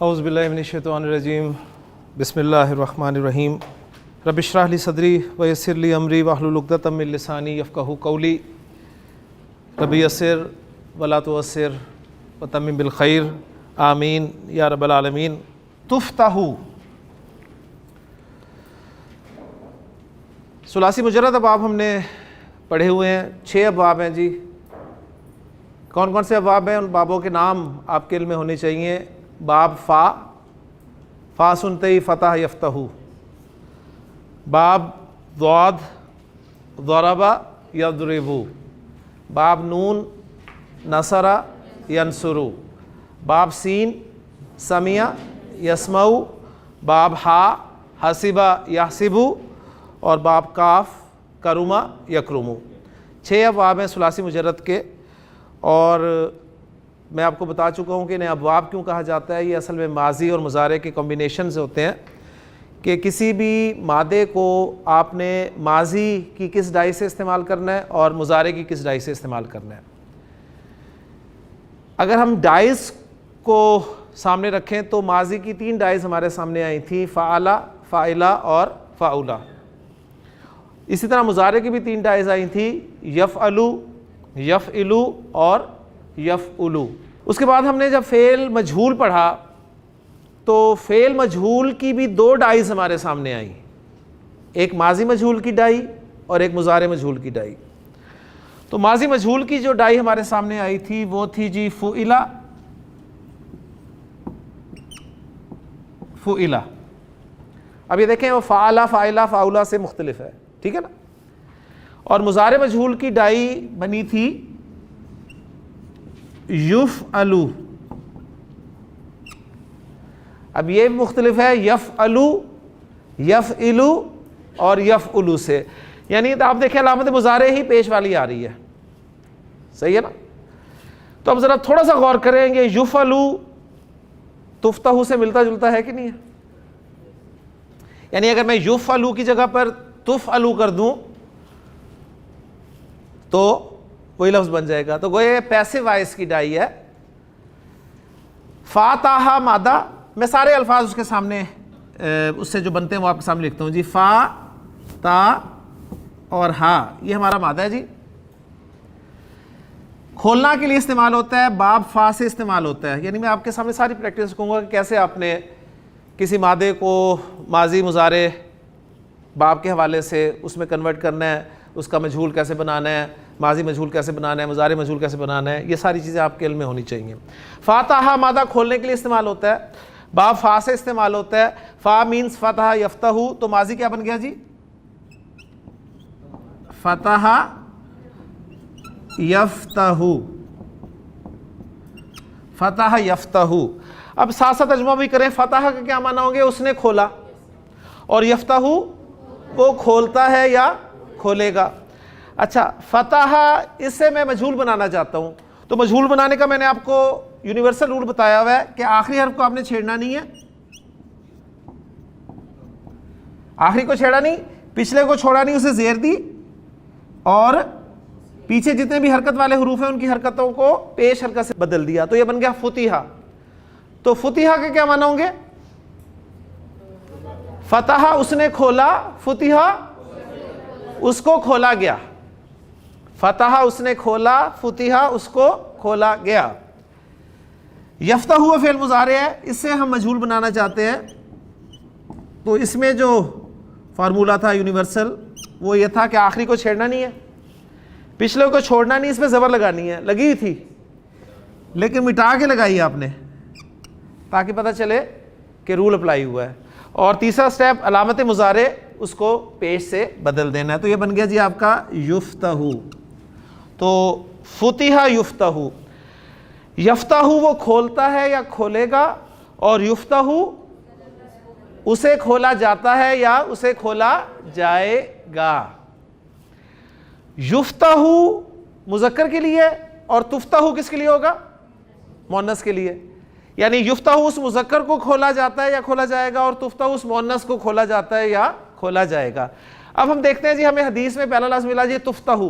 اعوذ باللہ من الشیطان الرجیم بسم اللہ الرحمن الرحیم رب اشرح لی صدری ویسر لی امری واحلل عقدۃ من لسانی یفقہوا قولی رب یسر ولا تعسر وتمم بالخیر آمین یا رب العالمین۔ تفتح ثلاثی مجرد ابواب ہم نے پڑھے ہوئے ہیں، 6 ابواب ہیں جی۔ کون کون سے ابواب ہیں؟ ان بابوں کے نام آپ کے علم میں ہونے چاہیے۔ باب فا سنتے ہی فتح یفتح، باب ضاد ضرب یضرب، باب نون نصر ینصر، باب سین سمع یسمع، باب ہا حسب یحسب، اور باب کاف کرم یکرم۔ 6 ابواب ہیں ثلاثی مجرد کے، اور میں آپ کو بتا چکا ہوں کہ انہیں ابواب کیوں کہا جاتا ہے۔ یہ اصل میں ماضی اور مضارع کے کمبینیشن سے ہوتے ہیں کہ کسی بھی مادے کو آپ نے ماضی کی کس ڈائی سے استعمال کرنا ہے اور مضارع کی کس ڈائی سے استعمال کرنا ہے۔ اگر ہم ڈائز کو سامنے رکھیں تو ماضی کی 3 ڈائز ہمارے سامنے آئی تھیں، فعل، فاعل اور فاعل۔ اسی طرح مضارع کی بھی 3 ڈائز آئی تھیں، یفعل، یفعل اور یفعل۔ اس کے بعد ہم نے جب فعل مجہول پڑھا تو فعل مجہول کی بھی 2 ڈائز ہمارے سامنے آئیں، ایک ماضی مجہول کی ڈائی اور ایک مضارع مجہول کی ڈائی۔ تو ماضی مجہول کی جو ڈائی ہمارے سامنے آئی تھی وہ تھی جی فعل، فعل۔ اب یہ دیکھیں وہ فعل، فاعل، فاعل سے مختلف ہے، ٹھیک ہے نا۔ اور مضارع مجہول کی ڈائی بنی تھی یفعل۔ اب یہ مختلف ہے یفعل، یفعل اور یفعل سے، یعنی آپ دیکھیں علامت مضارع ہی پیش والی آ رہی ہے، صحیح ہے نا۔ تو اب ذرا تھوڑا سا غور کریں، یہ یفعل تفتح سے ملتا جلتا ہے کہ نہیں ہے؟ یعنی اگر میں یفعل کی جگہ پر تفعل کر دوں تو وہی لفظ بن جائے گا۔ تو گویا پیسو وائس کی ڈائی ہے۔ فاتح مادہ، میں سارے الفاظ اس کے سامنے اس سے جو بنتے ہیں وہ آپ کے سامنے لکھتا ہوں جی۔ فا، تا اور ہا، یہ ہمارا مادہ ہے جی۔ کھولنا کے لیے استعمال ہوتا ہے، باب فا سے استعمال ہوتا ہے۔ یعنی میں آپ کے سامنے ساری پریکٹس کروں گا کہ کیسے آپ نے کسی مادے کو ماضی مضارع باب کے حوالے سے اس میں کنورٹ کرنا ہے، اس کا مجہول کیسے بنانا ہے، ماضی مجہول کیسے بنانا ہے، مضارع مجہول کیسے بنانا ہے، یہ ساری چیزیں آپ کے علم میں ہونی چاہیے۔ فاتح مادہ کھولنے کے لیے استعمال ہوتا ہے، باب فا سے استعمال ہوتا ہے۔ فا مینس فتح یفتح، تو ماضی کیا بن گیا جی؟ فتح یفتح، فتح یفتح۔ اب ساتھ ساتھ ترجمہ بھی کریں، فتح کا کیا معنی ہوں گے؟ اس نے کھولا، اور یفتح وہ کھولتا ہے یا کھولے گا۔ اچھا، فتح اس سے میں مجہول بنانا چاہتا ہوں، تو مجہول بنانے کا میں نے آپ کو یونیورسل رول بتایا ہوا ہے کہ آخری حرف کو آپ نے چھیڑنا نہیں ہے، آخری کو چھیڑا نہیں، پچھلے کو چھوڑا نہیں، اسے زیر دی، اور پیچھے جتنے بھی حرکت والے حروف ہیں ان کی حرکتوں کو پیش حرکت سے بدل دیا، تو یہ بن گیا فتح۔ تو فتح کے کیا معنی ہوں گے؟ فتح اس نے کھولا، فتح اس کو کھولا گیا، فتح اس نے کھولا، فتح اس کو کھولا گیا۔ یفتح ہوا فعل مضارع ہے، اس سے ہم مجہول بنانا چاہتے ہیں، تو اس میں جو فارمولہ تھا یونیورسل وہ یہ تھا کہ آخری کو چھیڑنا نہیں ہے، پچھلے کو چھوڑنا نہیں، اس میں زبر لگانی ہے، لگی تھی لیکن مٹا کے لگائی آپ نے تاکہ پتہ چلے کہ رول اپلائی ہوا ہے۔ اور تیسرا سٹیپ علامت مضارع اس کو پیش سے بدل دینا ہے، تو یہ بن گیا جی آپ کا یفتح۔ تو فتح یفتح، یفتح وہ کھولتا ہے یا کھولے گا، اور یفتح اسے کھولا جاتا ہے یا اسے کھولا جائے گا۔ یفتح مذکر کے لیے اور تفتح کس کے لیے ہوگا؟ مؤنث کے لیے۔ یعنی یفتح اس مذکر کو کھولا جاتا ہے یا کھولا جائے گا، اور تفتح اس مؤنث کو کھولا جاتا ہے یا کھولا جائے گا۔ اب ہم دیکھتے ہیں جی، ہمیں حدیث میں پہلا لفظ ملا جی تفتح،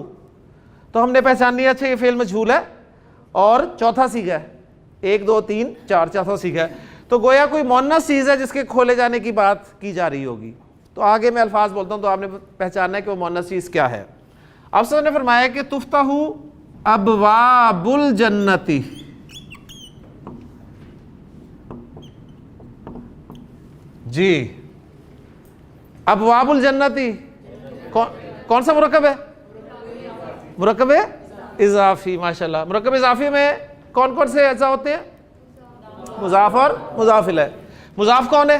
تو ہم نے پہچان لیا اچھا یہ فعل مجہول ہے اور چوتھا سیغہ ہے، 1 2 3 4 چوتھا سیغہ ہے۔ تو گویا کوئی مونس چیز ہے جس کے کھولے جانے کی بات کی جا رہی ہوگی. تو آگے میں الفاظ بولتا ہوں تو آپ نے پہچاننا ہے کہ وہ مونس چیز کیا ہے. آپ سب نے فرمایا کہ تفتح ابواب الجنتی. جی ابواب الجنتی کون سا مرکب ہے؟ مرکب اضافی. ماشاءاللہ. مرکب اضافی میں کون کون سے اجزاء ہوتے ہیں؟ مضاف اور مضاف الیہ. مضاف کون ہے؟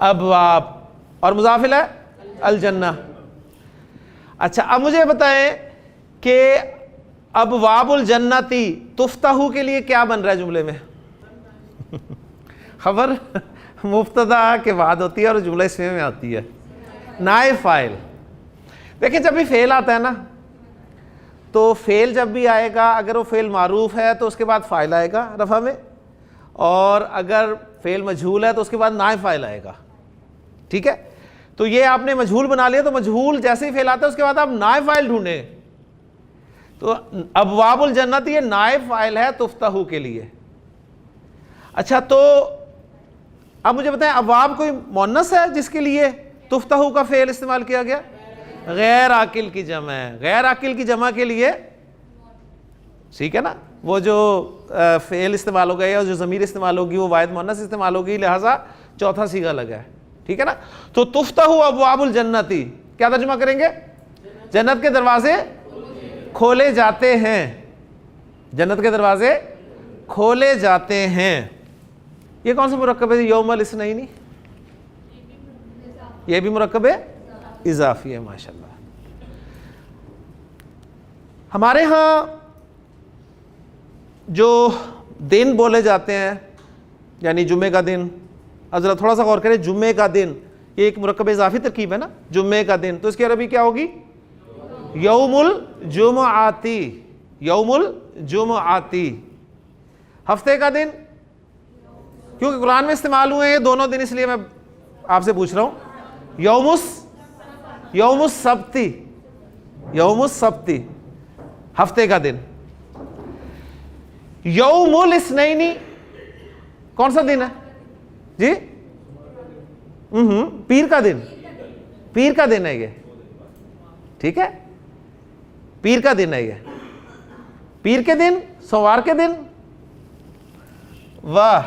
ابواب. اور مضاف الیہ الجنہ. اچھا اب مجھے بتائیں کہ ابواب الجنتی تفتح کے لیے کیا بن رہا ہے جملے میں؟ خبر مبتدا کے بعد ہوتی ہے اور جملہ اسمیہ میں آتی ہے. نائب فاعل. دیکھیں جب بھی فعل آتا ہے نا تو فعل جب بھی آئے گا اگر وہ فعل معروف ہے تو اس کے بعد فاعل آئے گا رفع میں, اور اگر فعل مجہول ہے تو اس کے بعد نائب فاعل آئے گا. ٹھیک ہے, تو یہ آپ نے مجہول بنا لیا تو مجہول جیسے ہی فعل آتا ہے اس کے بعد آپ نائب فاعل ڈھونڈیں. تو ابواب الجنت یہ نائب فاعل ہے تفتح کے لیے. اچھا تو اب مجھے بتائیں ابواب کوئی مؤنث ہے جس کے لیے تفتح کا فعل استعمال کیا گیا؟ غیر عاقل کی جمع ہے. غیر عاقل کی جمع کے لیے ٹھیک ہے نا, وہ جو فعل استعمال ہو گیا یا جو ضمیر استعمال ہوگی وہ واحد مؤنث استعمال ہوگی, لہٰذا چوتھا صیغہ لگا ہے. ٹھیک ہے نا. تو تفتح ابواب الجنتی کیا ترجمہ کریں گے؟ جنت کے دروازے کھولے جاتے ہیں. جنت کے دروازے کھولے جاتے ہیں. یہ کون سا مرکب ہے؟ یوم الاثنین. یہ بھی مرکب اضافی ہے. ماشاءاللہ. ہمارے ہاں جو دن بولے جاتے ہیں یعنی جمعے کا دن, حضرت تھوڑا سا غور کریں, جمعے کا دن یہ ایک مرکب اضافی ترکیب ہے نا. جمعے کا دن تو اس کی عربی کیا ہوگی؟ یوم الجمعاتی. یوم الجمعاتی. ہفتے کا دن کیونکہ قرآن میں استعمال ہوئے ہیں یہ دونوں دن, اس لیے میں آپ سے پوچھ رہا ہوں. یوم السبتی. یوم السبتی ہفتے کا دن. یوم الاثنین کون سا دن ہے جی؟ پیر کا دن. پیر کا دن ہے یہ. ٹھیک ہے, پیر کا دن ہے یہ. پیر کے دن, سوار کے دن. واہ.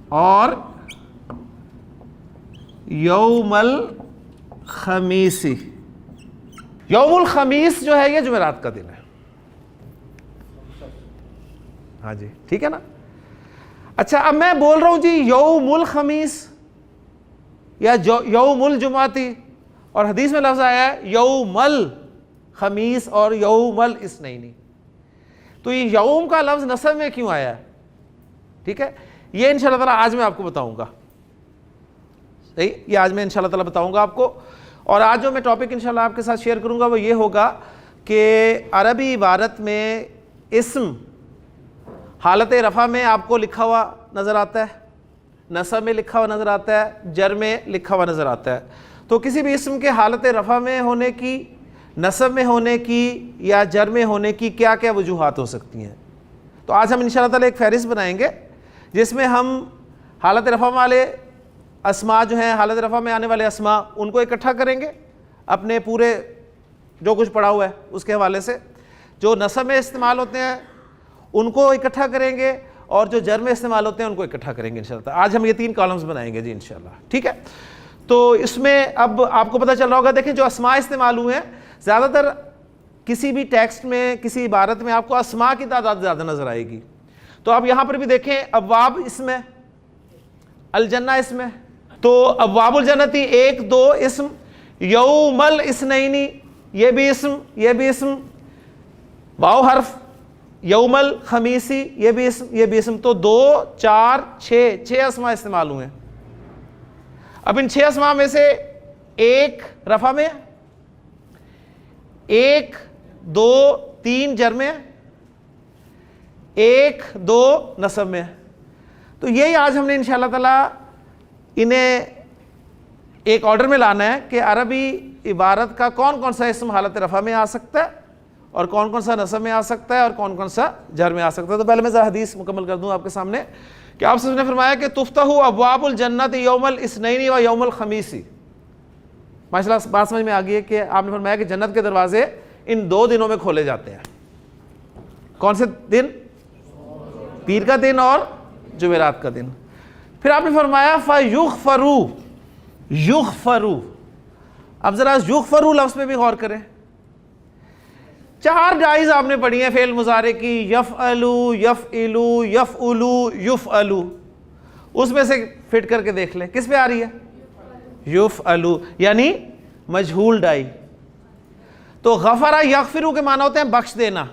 اور یوم الخمیسی. یوم الخمیس جو ہے یہ جمعرات کا دن ہے. ہاں جی ٹھیک ہے نا. اچھا اب میں بول رہا ہوں جی یوم الخمیس یا یوم الجمعاتی, اور حدیث میں لفظ آیا ہے یوم الخمیس اور یوم الاثنین. تو یہ یوم کا لفظ نسب میں کیوں آیا ہے؟ ٹھیک ہے, یہ انشاءاللہ تعالیٰ آج میں آپ کو بتاؤں گا. صحیح, یہ آج میں انشاءاللہ تعالیٰ بتاؤں گا آپ کو. اور آج جو میں ٹاپک انشاءاللہ آپ کے ساتھ شیئر کروں گا وہ یہ ہوگا کہ عربی عبارت میں اسم حالت رفع میں آپ کو لکھا ہوا نظر آتا ہے, نصب میں لکھا ہوا نظر آتا ہے, جر میں لکھا ہوا نظر آتا ہے. تو کسی بھی اسم کے حالت رفع میں ہونے کی, نصب میں ہونے کی یا جر میں ہونے کی کیا کیا وجوہات ہو سکتی ہیں. تو آج ہم انشاءاللہ تعالیٰ ایک فہرست بنائیں گے جس میں ہم حالت رفع والے اسماء جو ہیں, حالت رفع میں آنے والے اسماء, ان کو اکٹھا کریں گے اپنے پورے جو کچھ پڑھا ہوا ہے اس کے حوالے سے. جو نصب میں استعمال ہوتے ہیں ان کو اکٹھا کریں گے, اور جو جر میں استعمال ہوتے ہیں ان کو اکٹھا کریں گے انشاءاللہ. آج ہم یہ 3 کالمز بنائیں گے جی انشاءاللہ. ٹھیک ہے, تو اس میں اب آپ کو پتہ چل رہا ہوگا. دیکھیں جو اسماء استعمال ہوئے ہیں, زیادہ تر کسی بھی ٹیکسٹ میں کسی عبارت میں آپ کو اسماء کی تعداد زیادہ نظر آئے گی. تو اب یہاں پر بھی دیکھیں ابواب اسم ہے, الجنہ اسم ہے. تو ابواب الجنتی 1 2 اسم, یوم الاثنین یہ بھی اسم, یہ بھی اسم, واو حرف, یوم الخمیسی یہ بھی اسم, یہ بھی اسم. تو 2 4 6 اسماء استعمال ہوئے ہیں. اب ان 6 اسماء میں سے ایک رفع میں, 1 2 3 جر میں, 1 2 نصب میں. تو یہی آج ہم نے انشاءاللہ تعالیٰ انہیں ایک آرڈر میں لانا ہے کہ عربی عبارت کا کون کون سا اسم حالت رفع میں آ سکتا ہے اور کون کون سا نصب میں آ سکتا ہے اور کون کون سا جر میں آ سکتا ہے. تو پہلے میں ذرا حدیث مکمل کر دوں آپ کے سامنے کہ آپ نے فرمایا کہ تفتح ابواب الجنت یوم الاثنین و یوم الخمیس. ماشاء اللہ بات سمجھ میں آ گئی ہے کہ آپ نے فرمایا کہ جنت کے دروازے ان 2 دنوں میں کھولے جاتے ہیں. کون سے دن؟ پیر کا دن اور جمعرات کا دن. پھر آپ نے فرمایا فَيُغْفَرُوا یغفروا. اب ذرا یغفروا لفظ پہ بھی غور کریں. 4 جائز آپ نے پڑھی ہیں فعل مضارع کی، یفعلوا، یفعلوا، یفعلوا، یفعلوا. اس میں سے فٹ کر کے دیکھ لیں کس پہ آ رہی ہے؟ یفعلوا، یعنی مجہول ڈائی. تو غفرہ یغفروا کے معنی ہوتے ہیں بخش دینا،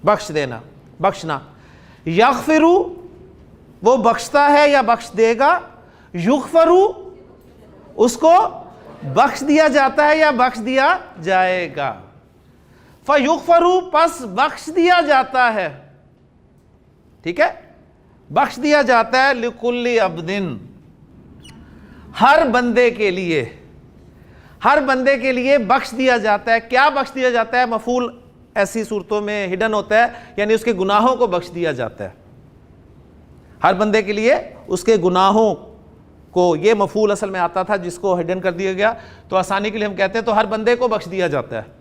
بخش دینا، بخشنا. یغفروا وہ بخشتا ہے یا بخش دے گا، یغفروا اس کو بخش دیا جاتا ہے یا بخش دیا جائے گا. فَيُغْفَرُوا پس بخش دیا جاتا ہے. ٹھیک ہے، بخش دیا جاتا ہے لِكُلِّ عَبْدٍ ہر بندے کے لیے، ہر بندے کے لیے بخش دیا جاتا ہے. کیا بخش دیا جاتا ہے؟ مفعول ایسی صورتوں میں ہڈن ہوتا ہے، یعنی اس کے گناہوں کو بخش دیا جاتا ہے. ہر بندے کے لیے اس کے گناہوں کو، یہ مفعول اصل میں آتا تھا جس کو ہڈن کر دیا گیا تو آسانی کے لیے ہم کہتے ہیں تو ہر بندے کو بخش دیا جاتا ہے.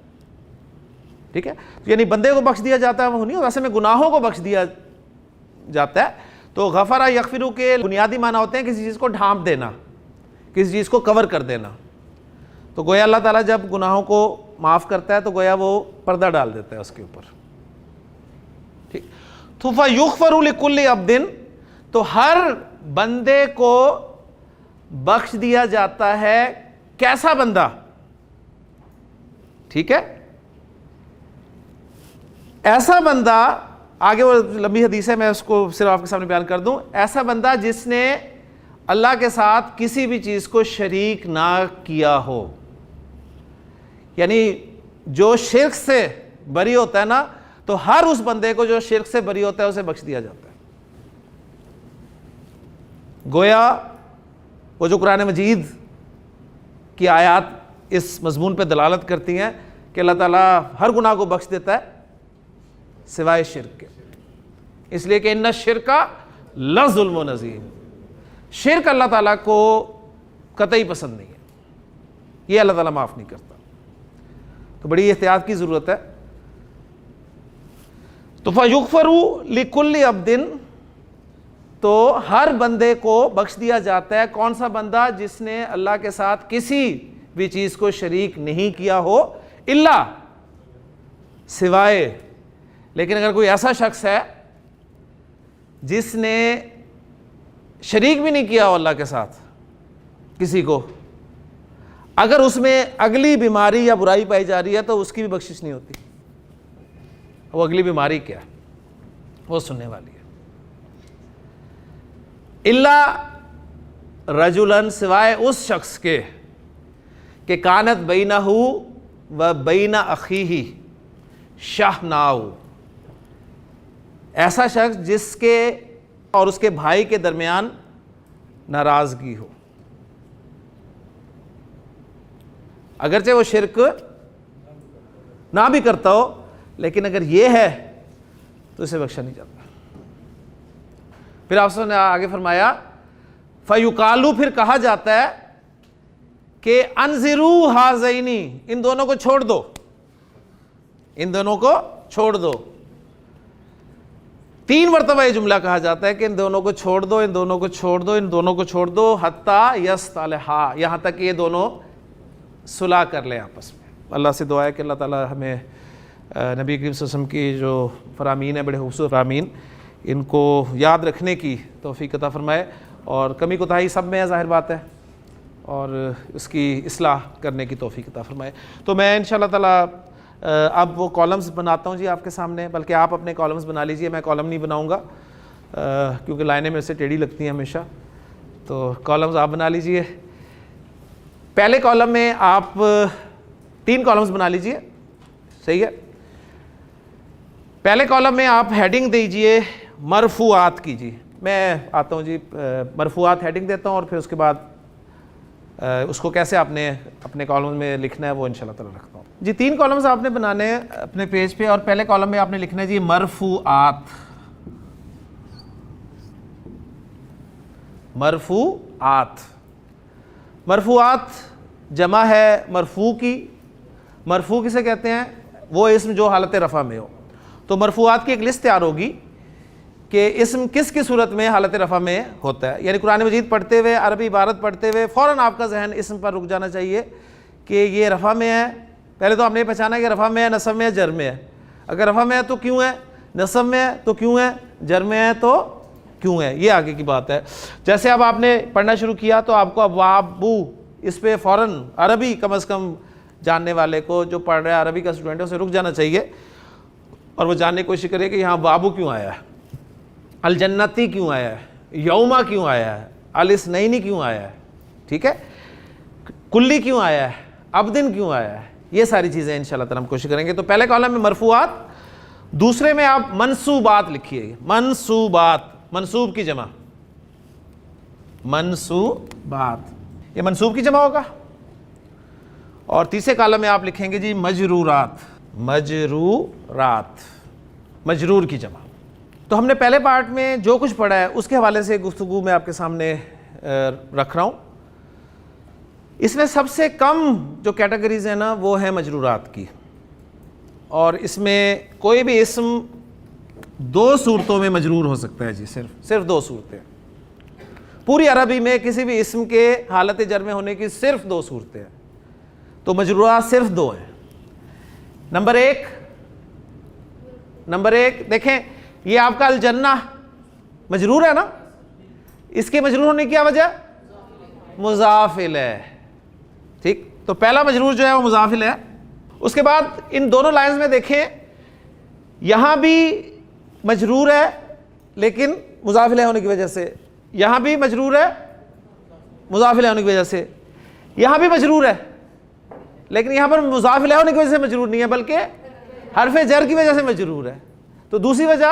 ٹھیک ہے، یعنی بندے کو بخش دیا جاتا ہے وہ نہیں، اصل میں گناہوں کو بخش دیا جاتا ہے. تو غفرہ یغفروا کے بنیادی معنی ہوتے ہیں کسی چیز کو ڈھانپ دینا، کسی چیز کو کور کر دینا. تو گویا اللہ تعالیٰ جب گناہوں کو معاف کرتا ہے تو گویا وہ پردہ ڈال دیتا ہے اس کے اوپر. ٹھیک. تو فَيُغْفَرُ لِكُلِّ عَبْدٍ تو ہر بندے کو بخش دیا جاتا ہے. کیسا بندہ؟ ٹھیک ہے، ایسا بندہ، آگے وہ لمبی حدیث ہے میں اس کو صرف آپ کے سامنے بیان کر دوں. ایسا بندہ جس نے اللہ کے ساتھ کسی بھی چیز کو شریک نہ کیا ہو، یعنی جو شرک سے بری ہوتا ہے نا، تو ہر اس بندے کو جو شرک سے بری ہوتا ہے اسے بخش دیا جاتا ہے. گویا وہ جو قرآن مجید کی آیات اس مضمون پہ دلالت کرتی ہیں کہ اللہ تعالیٰ ہر گناہ کو بخش دیتا ہے سوائے شرک کے، اس لیے کہ ان الشرک لظلم عظیم. شرک اللہ تعالیٰ کو قطعی پسند نہیں ہے، یہ اللہ تعالیٰ معاف نہیں کرتا. تو بڑی احتیاط کی ضرورت ہے. تو فَيُغْفَرُوا لِكُلِّ عَبْدٍ تو ہر بندے کو بخش دیا جاتا ہے. کون سا بندہ؟ جس نے اللہ کے ساتھ کسی بھی چیز کو شریک نہیں کیا ہو، الا سوائے. لیکن اگر کوئی ایسا شخص ہے جس نے شریک بھی نہیں کیا ہو اللہ کے ساتھ کسی کو، اگر اس میں اگلی بیماری یا برائی پائی جا رہی ہے تو اس کی بھی بخشش نہیں ہوتی. وہ اگلی بیماری کیا ہے وہ سننے والی ہے. الا رجلن سوائے اس شخص کے کہ کانت بینہ و بین اخیہ شحناء، ایسا شخص جس کے اور اس کے بھائی کے درمیان ناراضگی ہو. اگرچہ وہ شرک نہ بھی کرتا ہو لیکن اگر یہ ہے تو اسے بخشا نہیں جاتا. پھر آپ نے آگے فرمایا فَيُقَالُ پھر کہا جاتا ہے کہ انذروا ہذینی، ان دونوں کو چھوڑ دو، ان دونوں کو چھوڑ دو. 3 مرتبہ یہ جملہ کہا جاتا ہے کہ ان دونوں کو چھوڑ دو، ان دونوں کو چھوڑ دو، ان دونوں کو چھوڑ دو، حتی یصطلحا، یہاں تک کہ یہ دونوں صلح کر لیں آپس میں. اللہ سے دعا ہے کہ اللہ تعالی ہمیں نبی کریم صلی اللہ علیہ وسلم کی جو فرامین ہیں بڑے خوبصورت فرامین، ان کو یاد رکھنے کی توفیق عطا فرمائے. اور کمی کوتاہی سب میں ہے ظاہر بات ہے، اور اس کی اصلاح کرنے کی توفیق عطا فرمائے. تو میں انشاءاللہ تعالی اب وہ کالمز بناتا ہوں جی آپ کے سامنے، بلکہ آپ اپنے کالمز بنا لیجئے، میں کالم نہیں بناؤں گا کیونکہ لائنیں میرے سے ٹیڑھی لگتی ہیں ہمیشہ. تو کالمز آپ بنا لیجئے. پہلے کالم میں آپ 3 کالمز بنا لیجئے، صحیح ہے. پہلے کالم میں آپ ہیڈنگ دیجئے مرفوعات کی. جی میں آتا ہوں جی، مرفوعات ہیڈنگ دیتا ہوں اور پھر اس کے بعد اس کو کیسے آپ نے اپنے کالم میں لکھنا ہے وہ انشاءاللہ تعالی رکھتا ہوں جی. 3 کالمز آپ نے بنانے ہیں اپنے پیج پہ, اور پہلے کالم میں آپ نے لکھنا ہے جی مرفوعات. مرفوعات, مرفوعات جمع ہے مرفوع کی. مرفوع کسے کہتے ہیں؟ وہ اسم جو حالت رفع میں ہو. تو مرفوعات کی ایک لسٹ تیار ہوگی کہ اسم کس کی صورت میں حالت رفع میں ہوتا ہے. یعنی قرآن مجید پڑھتے ہوئے, عربی عبارت پڑھتے ہوئے فوراً آپ کا ذہن اسم پر رک جانا چاہیے کہ یہ رفع میں ہے. پہلے تو ہم نے پہچانا کہ رفع میں ہے, نصب میں ہے, جر میں ہے. اگر رفع میں ہے تو کیوں ہے, نصب میں ہے تو کیوں ہے, جر میں ہے تو کیوں ہے, یہ آگے کی بات ہے. جیسے اب آپ نے پڑھنا شروع کیا تو آپ کو اب وابو اس پہ فوراً عربی کم از کم جاننے والے کو, جو پڑھ رہا ہے عربی کا اسٹوڈنٹ ہے, اسے رک جانا چاہیے اور وہ جاننے کی کوشش کرے کہ یہاں وابو کیوں آیا ہے, الجنتی کیوں آیا ہے, یوما کیوں آیا ہے, الاسنینی کیوں آیا ہے, ٹھیک ہے, کلی کیوں آیا ہے, عبدن کیوں آیا ہے. یہ ساری چیزیں انشاءاللہ تعالی ہم کوشش کریں گے. تو پہلے کالم میں مرفوعات, دوسرے میں آپ منصوبات لکھیے. منصوبات, منصوب کی جمع, منصوبات, یہ منصوب کی جمع ہوگا. اور تیسرے کالم میں آپ لکھیں گے جی مجرورات. مجرورات, مجرور کی جمع. تو ہم نے پہلے پارٹ میں جو کچھ پڑھا ہے اس کے حوالے سے گفتگو میں آپ کے سامنے رکھ رہا ہوں. اس میں سب سے کم جو کیٹیگریز ہیں نا وہ ہیں مجرورات کی, اور اس میں کوئی بھی اسم 2 صورتوں میں مجرور ہو سکتا ہے جی, صرف 2 صورتیں. پوری عربی میں کسی بھی اسم کے حالت جر میں ہونے کی صرف 2 صورتیں ہیں. تو مجرورات صرف 2 ہیں. نمبر ایک دیکھیں, یہ آپ کا الجنہ مجرور ہے نا, اس کے مجرور ہونے کی کیا وجہ؟ مضاف الیہ. ٹھیک, تو پہلا مجرور جو ہے وہ مضاف الیہ. اس کے بعد ان دونوں لائنز میں دیکھیں, یہاں بھی مجرور ہے لیکن مضاف الیہ ہونے کی وجہ سے, یہاں بھی مجرور ہے مضاف الیہ ہونے کی وجہ سے, یہاں بھی مجرور ہے لیکن یہاں پر مضاف الیہ ہونے کی وجہ سے مجرور نہیں ہے بلکہ حرف جر کی وجہ سے مجرور ہے. تو دوسری وجہ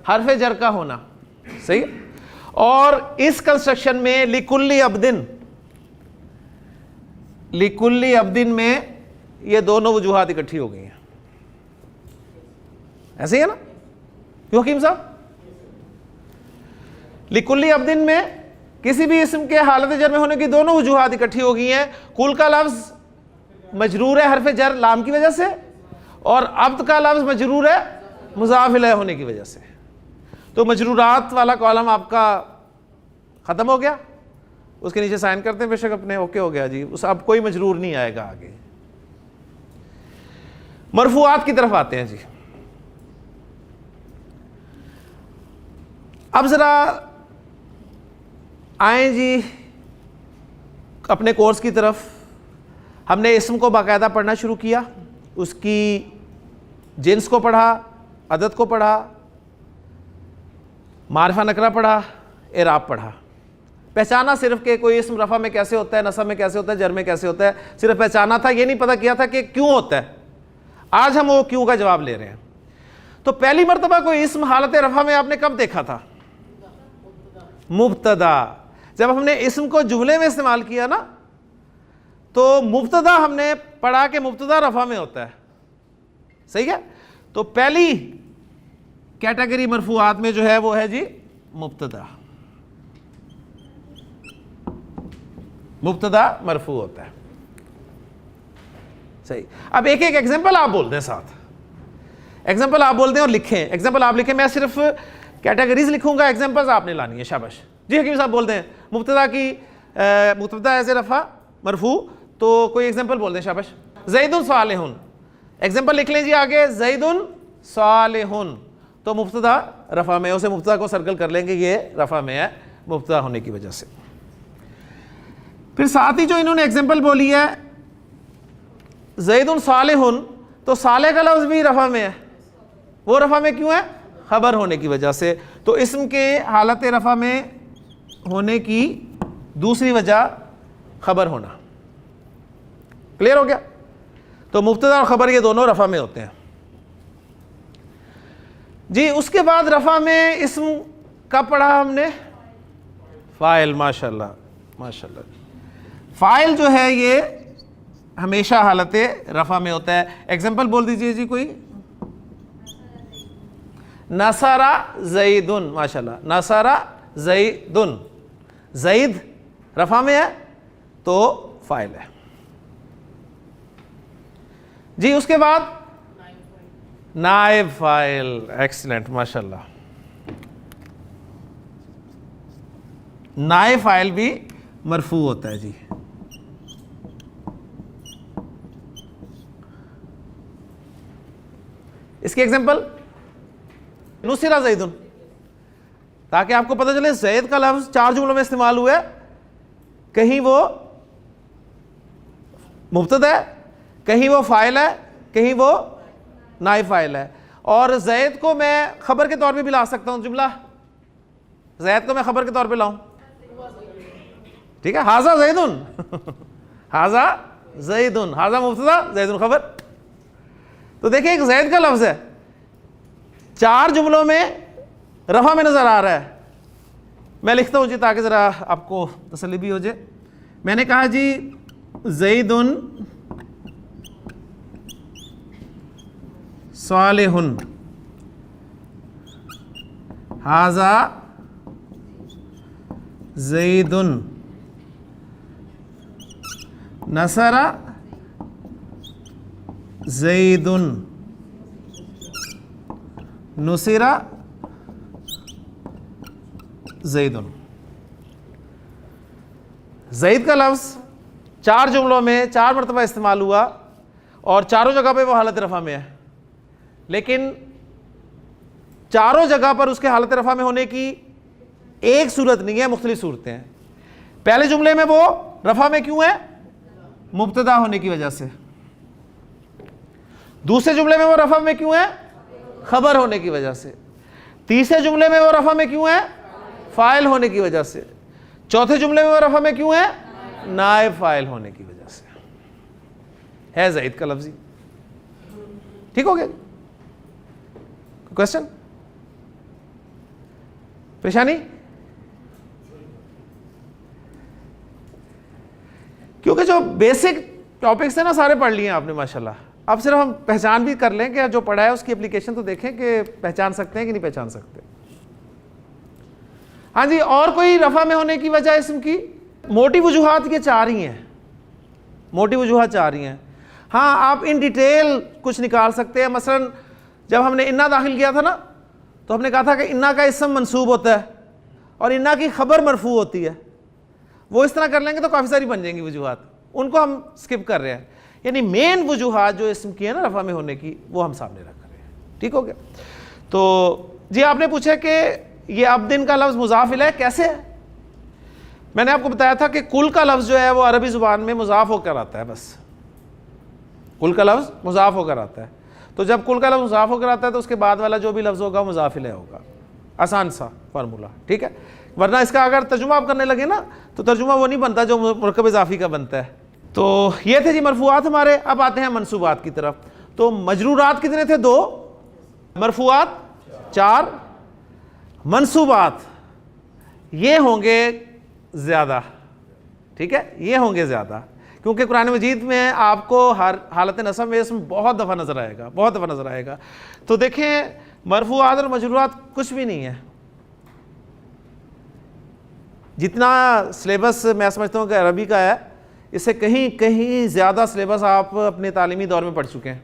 حرف جر کا ہونا, صحیح. اور اس کنسٹرکشن میں لکل عبدن, لکل عبدن میں یہ دونوں وجوہات اکٹھی ہو گئی ہیں. ایسے ہی ہے نا کیوں حکیم صاحب؟ لکل عبدن میں کسی بھی اسم کے حالت جر میں ہونے کی دونوں وجوہات اکٹھی ہو گئی ہیں. کل کا لفظ مجرور ہے حرف جر لام کی وجہ سے, اور عبد کا لفظ مجرور ہے مضاف الیہ ہونے کی وجہ سے. تو مجرورات والا کالم آپ کا ختم ہو گیا. اس کے نیچے سائن کرتے ہیں بے شک اپنے, اوکے ہو گیا جی, اس اب کوئی مجرور نہیں آئے گا آگے. مرفوعات کی طرف آتے ہیں جی. اب ذرا آئیں جی اپنے کورس کی طرف. ہم نے اسم کو باقاعدہ پڑھنا شروع کیا, اس کی جنس کو پڑھا, عدد کو پڑھا, معرفہ نکرہ پڑھا, اعراب پڑھا. پہچانا صرف کہ کوئی اسم رفع میں کیسے ہوتا ہے, نصب میں کیسے ہوتا ہے, جر میں کیسے ہوتا ہے, صرف پہچانا تھا, یہ نہیں پتہ کیا تھا کہ کیوں ہوتا ہے. آج ہم وہ کیوں کا جواب لے رہے ہیں. تو پہلی مرتبہ کوئی اسم حالت رفع میں آپ نے کب دیکھا تھا؟ مبتدا. جب ہم نے اسم کو جملے میں استعمال کیا نا تو مبتدا ہم نے پڑھا کہ مبتدا رفع میں ہوتا ہے, صحیح ہے. تو پہلی کیٹیگری مرفوعات میں جو ہے وہ ہے جی مبتدا. مبتدا مرفوع ہوتا ہے, صحیح. اب ایک ایک ایگزامپل آپ بول دیں, ساتھ ایگزامپل آپ بول دیں اور لکھیں. ایگزامپل آپ لکھیں, میں صرف کیٹیگریز لکھوں گا, ایگزامپلز آپ نے لانی ہے. شاباش جی حکیم صاحب بول دیں مبتدا کی مبتدا ایز رفع مرفوع. تو کوئی ایگزامپل بول دیں. شاباش. زید صالح, ایگزامپل لکھ لیں جی آگے. زید صالح, تو مبتدا رفع میں, اسے مبتدا کو سرکل کر لیں گے, یہ رفع میں ہے مبتدا ہونے کی وجہ سے. پھر ساتھ ہی جو انہوں نے ایگزامپل بولی ہے زید صالح, تو صالح کا لفظ بھی رفع میں ہے. وہ رفع میں کیوں ہے؟ خبر ہونے کی وجہ سے. تو اسم کے حالت رفع میں ہونے کی دوسری وجہ خبر ہونا. کلیئر ہو گیا؟ تو مبتدا اور خبر یہ دونوں رفع میں ہوتے ہیں جی. اس کے بعد رفع میں اسم کب پڑھا ہم نے؟ فاعل. ماشاءاللہ ماشاءاللہ. فائل جو ہے یہ ہمیشہ حالت رفع میں ہوتا ہے. ایگزامپل بول دیجئے جی کوئی. نصر زیدن، ماشاءاللہ، نصر زیدن، زید رفع میں ہے تو فائل ہے جی. اس کے بعد نائب فائل. ایکسلنٹ، ماشاءاللہ. نائب فائل بھی مرفوع ہوتا ہے جی. اس کی ایگزامپل نصر زیدن، تاکہ آپ کو پتہ چلے زید کا لفظ 4 جملوں میں استعمال ہوا ہے. کہیں وہ مبتدا ہے، کہیں وہ فاعل ہے، کہیں وہ نائب فاعل ہے. اور زید کو میں خبر کے طور پہ بھی لا سکتا ہوں. جملہ زید کو میں خبر کے طور پہ لاؤں، ٹھیک ہے. ھذا زیدن، ھذا زیدن، ھذا مبتدا زیدن خبر. تو دیکھیں ایک زید کا لفظ ہے، 4 جملوں میں رفع میں نظر آ رہا ہے. میں لکھتا ہوں جی تاکہ ذرا آپ کو تسلی بھی ہو جائے. میں نے کہا جی زیدن صالح، ھذا زیدن نصر زیدن نصر زیدن. زید کا لفظ 4 جملوں میں 4 مرتبہ استعمال ہوا اور چاروں جگہ پہ وہ حالت رفع میں ہے. لیکن چاروں جگہ پر اس کے حالت رفع میں ہونے کی ایک صورت نہیں ہے، مختلف صورتیں ہیں. پہلے جملے میں وہ رفع میں کیوں ہے؟ مبتدا ہونے کی وجہ سے. دوسرے جملے میں وہ رفع میں کیوں ہے؟ خبر ہونے کی وجہ سے. تیسرے جملے میں وہ رفع میں کیوں ہے؟ فاعل ہونے کی وجہ سے. چوتھے جملے میں وہ رفع میں کیوں ہے؟ نائب فاعل ہونے کی وجہ سے. ہے زید کا لفظی. ٹھیک ہو گیا؟ کوشچن؟ پریشانی؟ کیونکہ جو بیسک ٹاپکس ہیں نا سارے پڑھ لیے ہیں آپ نے ماشاءاللہ. اب صرف ہم پہچان بھی کر لیں کہ جو پڑھا ہے اس کی اپلیکیشن تو دیکھیں کہ پہچان سکتے ہیں کہ نہیں پہچان سکتے. ہاں جی. اور کوئی رفع میں ہونے کی وجہ اسم کی؟ موٹی وجوہات یہ 4 ہی ہیں. موٹی وجوہات 4 ہی ہیں. ہاں آپ ان ڈیٹیل کچھ نکال سکتے ہیں. مثلا جب ہم نے انا داخل کیا تھا نا تو ہم نے کہا تھا کہ انا کا اسم منصوب ہوتا ہے اور انا کی خبر مرفوع ہوتی ہے. وہ اس طرح کر لیں گے تو کافی ساری بن جائیں گی وجوہات. ان کو ہم سکپ کر رہے ہیں. یعنی مین وجوہات جو اسم کی ہے نا رفع میں ہونے کی وہ ہم سامنے رکھ رہے ہیں. ٹھیک ہو گیا؟ تو جی آپ نے پوچھا کہ یہ عبدن کا لفظ مضاف الیہ کیسے ہے؟ میں نے آپ کو بتایا تھا کہ کل کا لفظ جو ہے وہ عربی زبان میں مضاف ہو کر آتا ہے. بس کل کا لفظ مضاف ہو کر آتا ہے. تو جب کل کا لفظ مضاف ہو کر آتا ہے تو اس کے بعد والا جو بھی لفظ ہوگا مضاف الیہ ہوگا. آسان سا فارمولہ. ٹھیک ہے؟ ورنہ اس کا اگر ترجمہ آپ کرنے لگے نا تو ترجمہ وہ نہیں بنتا جو مرکب اضافی کا بنتا ہے. تو یہ تھے جی مرفوعات ہمارے. اب آتے ہیں منصوبات کی طرف. تو مجرورات کتنے تھے؟ 2. مرفوعات 4. منصوبات یہ ہوں گے زیادہ. ٹھیک ہے؟ یہ ہوں گے زیادہ کیونکہ قرآن مجید میں آپ کو ہر حالت نصب میں اسم بہت دفعہ نظر آئے گا. بہت دفعہ نظر آئے گا. تو دیکھیں مرفوعات اور مجرورات کچھ بھی نہیں ہے. جتنا سلیبس میں سمجھتا ہوں کہ عربی کا ہے اس سے کہیں زیادہ سلیبس آپ اپنے تعلیمی دور میں پڑھ چکے ہیں.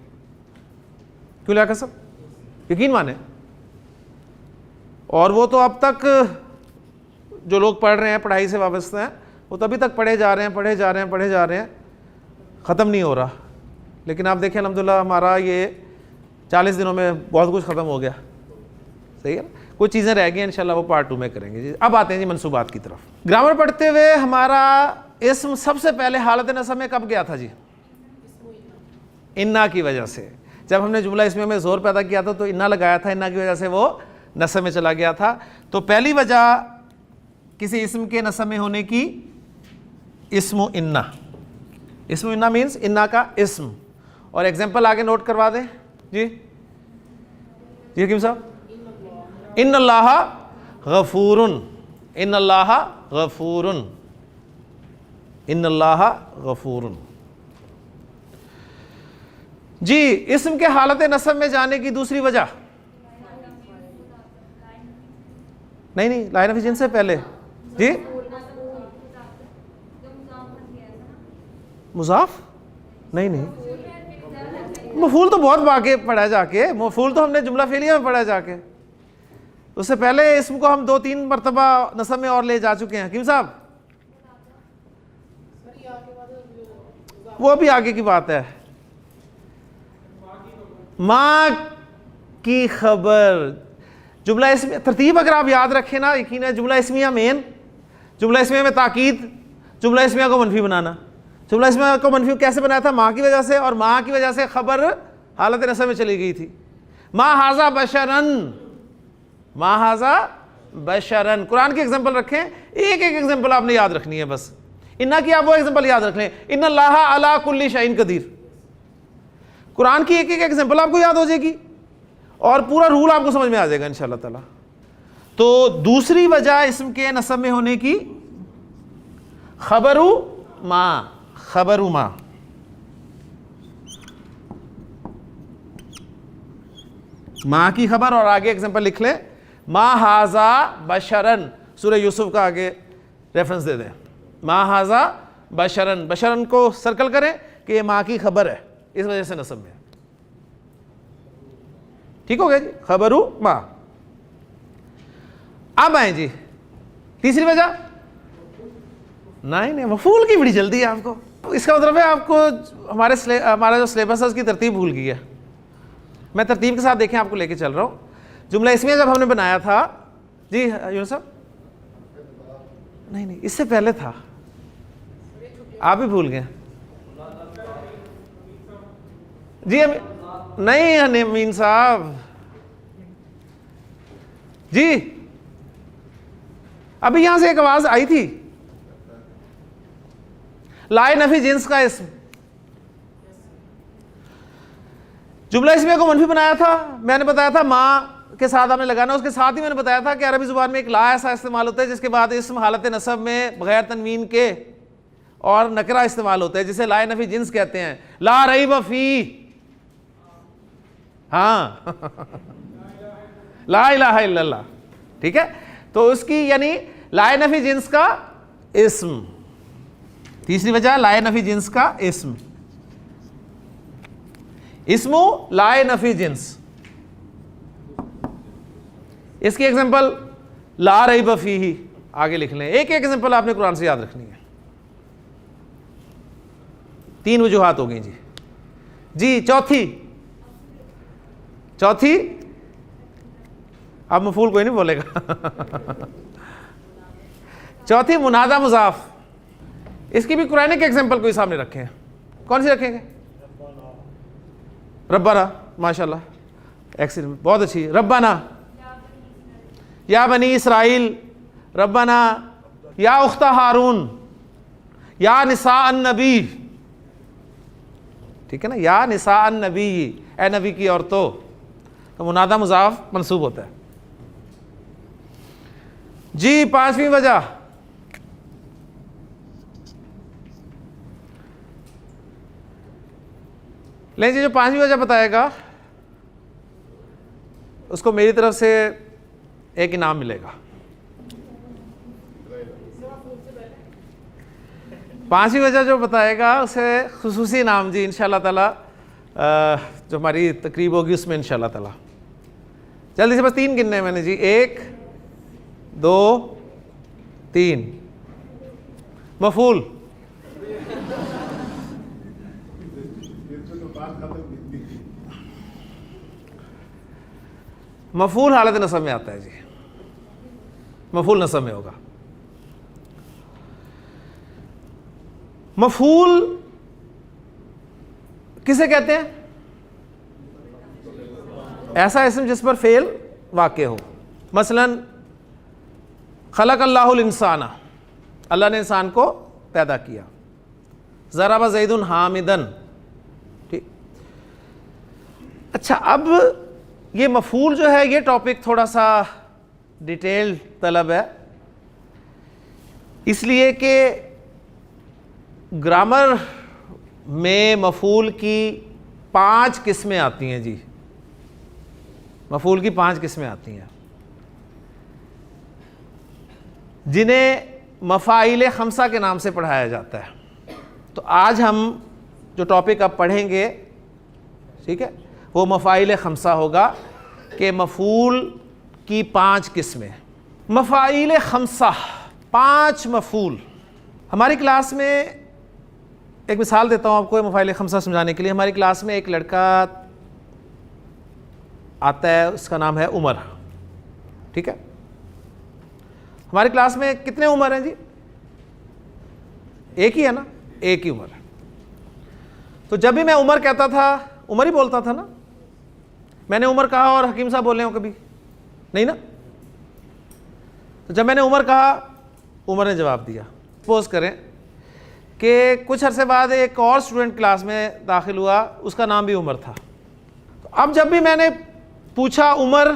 کیوں لیا کر سب یقین مانیں. اور وہ تو اب تک جو لوگ پڑھ رہے ہیں پڑھائی سے وابستہ ہیں وہ تبھی تک پڑھے جا رہے ہیں ختم نہیں ہو رہا. لیکن آپ دیکھیں الحمدللہ ہمارا یہ 40 دنوں میں بہت کچھ ختم ہو گیا. صحیح ہے. کچھ چیزیں رہ گئی ہیں انشاءاللہ وہ پارٹ 2 میں کریں گے. جی اب آتے ہیں جی منصوبات کی طرف. گرامر پڑھتے ہوئے ہمارا اسم سب سے پہلے حالت نصب میں کب گیا تھا جی؟ انا کی وجہ سے. جب ہم نے جملہ اسمیہ میں زور پیدا کیا تھا تو انا لگایا تھا. انا کی وجہ سے وہ نصب میں چلا گیا تھا. تو پہلی وجہ کسی اسم کے نصب میں ہونے کی اسم انا. اسم انا مینس انا کا اسم. اور ایگزامپل آگے نوٹ کروا دیں جی حکیم صاحب. ان اللہ غفور. ان اللہ غفور. ان اللہ غفور. جی اسم کے حالت نصب میں جانے کی دوسری وجہ, نہیں لائن آف جنس سے پہلے, جی مضاف نہیں, مفعول تو بہت باقی پڑھا جا کے, مفعول تو ہم نے جملہ فعلیہ میں پڑھا جا کے, اس سے پہلے اسم کو ہم 2-3 مرتبہ نصب میں اور لے جا چکے ہیں. حکیم صاحب وہ بھی آگے کی بات ہے. ماں کی خبر, جملہ اسمیہ ترتیب اگر آپ یاد رکھیں نا, یقینا جملہ اسمیہ مین, جملہ اسمیہ میں تاکید, جملہ اسمیہ کو منفی بنانا. جملہ اسمیہ کو منفی کیسے بنایا تھا؟ ماں کی وجہ سے, اور ماں کی وجہ سے خبر حالت نصب میں چلی گئی تھی. ما ھذا بشرن, ما ھذا بشرن. قرآن کی ایگزامپل رکھیں, ایک ایگزامپل آپ نے یاد رکھنی ہے بس. انا کی آپ وہ ایگزامپل یاد رکھ لیں, ان اللہ علی کل شیء قدیر. قرآن کی ایک ایگزامپل آپ کو یاد ہو جائے گی اور پورا رول آپ کو سمجھ میں آ جائے گا انشاءاللہ تعالی. تو دوسری وجہ اسم کے نصب میں ہونے کی, خبرو ما, خبرو ما. ماں کی خبر, اور آگے ایگزامپل لکھ لیں, ما ھذا بشرن. سورہ یوسف کا آگے ریفرنس دے دیں, ما ھذا بشرن. بشرن کو سرکل کریں کہ یہ ماں کی خبر ہے, اس وجہ سے نصب میں. ٹھیک ہو گیا جی, خبرو ما. اب آئیں جی تیسری وجہ, نہیں مفعول کی بڑی جلدی ہے آپ کو. اس کا مطلب ہے آپ کو ہمارا جو سلیبس ہے اس کی ترتیب بھول گئی ہے. میں ترتیب کے ساتھ دیکھیں آپ کو لے کے چل رہا ہوں. جملہ اسمیہ جب ہم نے بنایا تھا, جی یونس صاحب, نہیں اس سے پہلے تھا, آپ ہی بھول گئے. جی نہیں امین صاحب, جی ابھی یہاں سے ایک آواز آئی تھی, لائے نفی جنس کا اسم. جملہ اسمیہ کو منفی بنایا تھا, میں نے بتایا تھا ماں کے ساتھ آپ نے لگانا. اس کے ساتھ ہی میں نے بتایا تھا کہ عربی زبان میں ایک لا ایسا استعمال ہوتا ہے جس کے بعد اسم حالت نصب میں بغیر تنوین کے اور نکرہ استعمال ہوتا ہے, جسے لائے نفی جنس کہتے ہیں. لا ریب فی, ہاں لا الہ الا اللہ. ٹھیک ہے, تو اس کی یعنی لائے نفی جنس کا اسم. تیسری وجہ لائے نفی جنس کا اسم, اسمو لائے نفی جنس. اس کی ایگزامپل لا ریب فیہ, آگے لکھ لیں. ایک ایگزامپل آپ نے قرآن سے یاد رکھنی ہے. 3 وجوہات ہو گئی جی. جی چوتھی اب مفعول کوئی نہیں بولے گا. چوتھی منادہ مضاف. اس کی بھی قرآن کے ایگزامپل کوئی سامنے رکھے ہیں. کون سی رکھیں گے؟ ربنا, ماشاءاللہ ایکسیلنٹ, بہت اچھی. ربنا یا بنی اسرائیل, ربنا یا اخت ہارون, یا نساء النبی. ٹھیک ہے نا, یا نساء النبی, اے نبی کی عورتوں. تو منادہ مضاف منصوب ہوتا ہے. جی 5ویں وجہ, لیکن جی جو 5ویں وجہ بتائے گا اس کو میری طرف سے ایک انعام ملے گا. 5ویں وجہ جو بتائے گا اسے خصوصی انعام جی انشاءاللہ تعالی, جو ہماری تقریب ہوگی اس میں انشاءاللہ تعالی. جلدی سے بس 3 گننے ہیں میں نے جی, 1 2 3. مفعول, مفعول حالت نصب میں آتا ہے جی, مفعول نصب میں ہوگا. مفعول کسے کہتے ہیں؟ ایسا اسم جس پر فعل واقع ہو. مثلا خلق اللہ الانسان, اللہ نے انسان کو پیدا کیا. ضرب زید حامدن. ٹھیک, اچھا اب یہ مفعول جو ہے یہ ٹاپک تھوڑا سا ڈیٹیل طلب ہے, اس لیے کہ گرامر میں مفعول کی 5 قسمیں آتی ہیں جی، مفعول کی 5 قسمیں آتی ہیں جنہیں مفاعیل خمسہ کے نام سے پڑھایا جاتا ہے. تو آج ہم جو ٹاپک اب پڑھیں گے، ٹھیک ہے، وہ مفاعیل خمسہ ہوگا کہ مفعول کی 5 قسمیں. مفاعیل خمسہ، 5 مفعول. ہماری کلاس میں ایک مثال دیتا ہوں آپ کو مفاعیل خمسہ سمجھانے کے لیے. ہماری کلاس میں ایک لڑکا آتا ہے، اس کا نام ہے عمر، ٹھیک ہے. ہماری کلاس میں کتنے عمر ہیں جی؟ ایک ہی ہے نا، ایک ہی عمر ہے. تو جب بھی میں عمر کہتا تھا، عمر ہی بولتا تھا نا. میں نے عمر کہا اور حکیم صاحب بولے ہوں کبھی نہیں نا. تو جب میں نے عمر کہا، عمر نے جواب دیا. سپوز کریں کہ کچھ عرصے بعد ایک اور اسٹوڈنٹ کلاس میں داخل ہوا، اس کا نام بھی عمر تھا. تو اب جب بھی میں نے پوچھا عمر،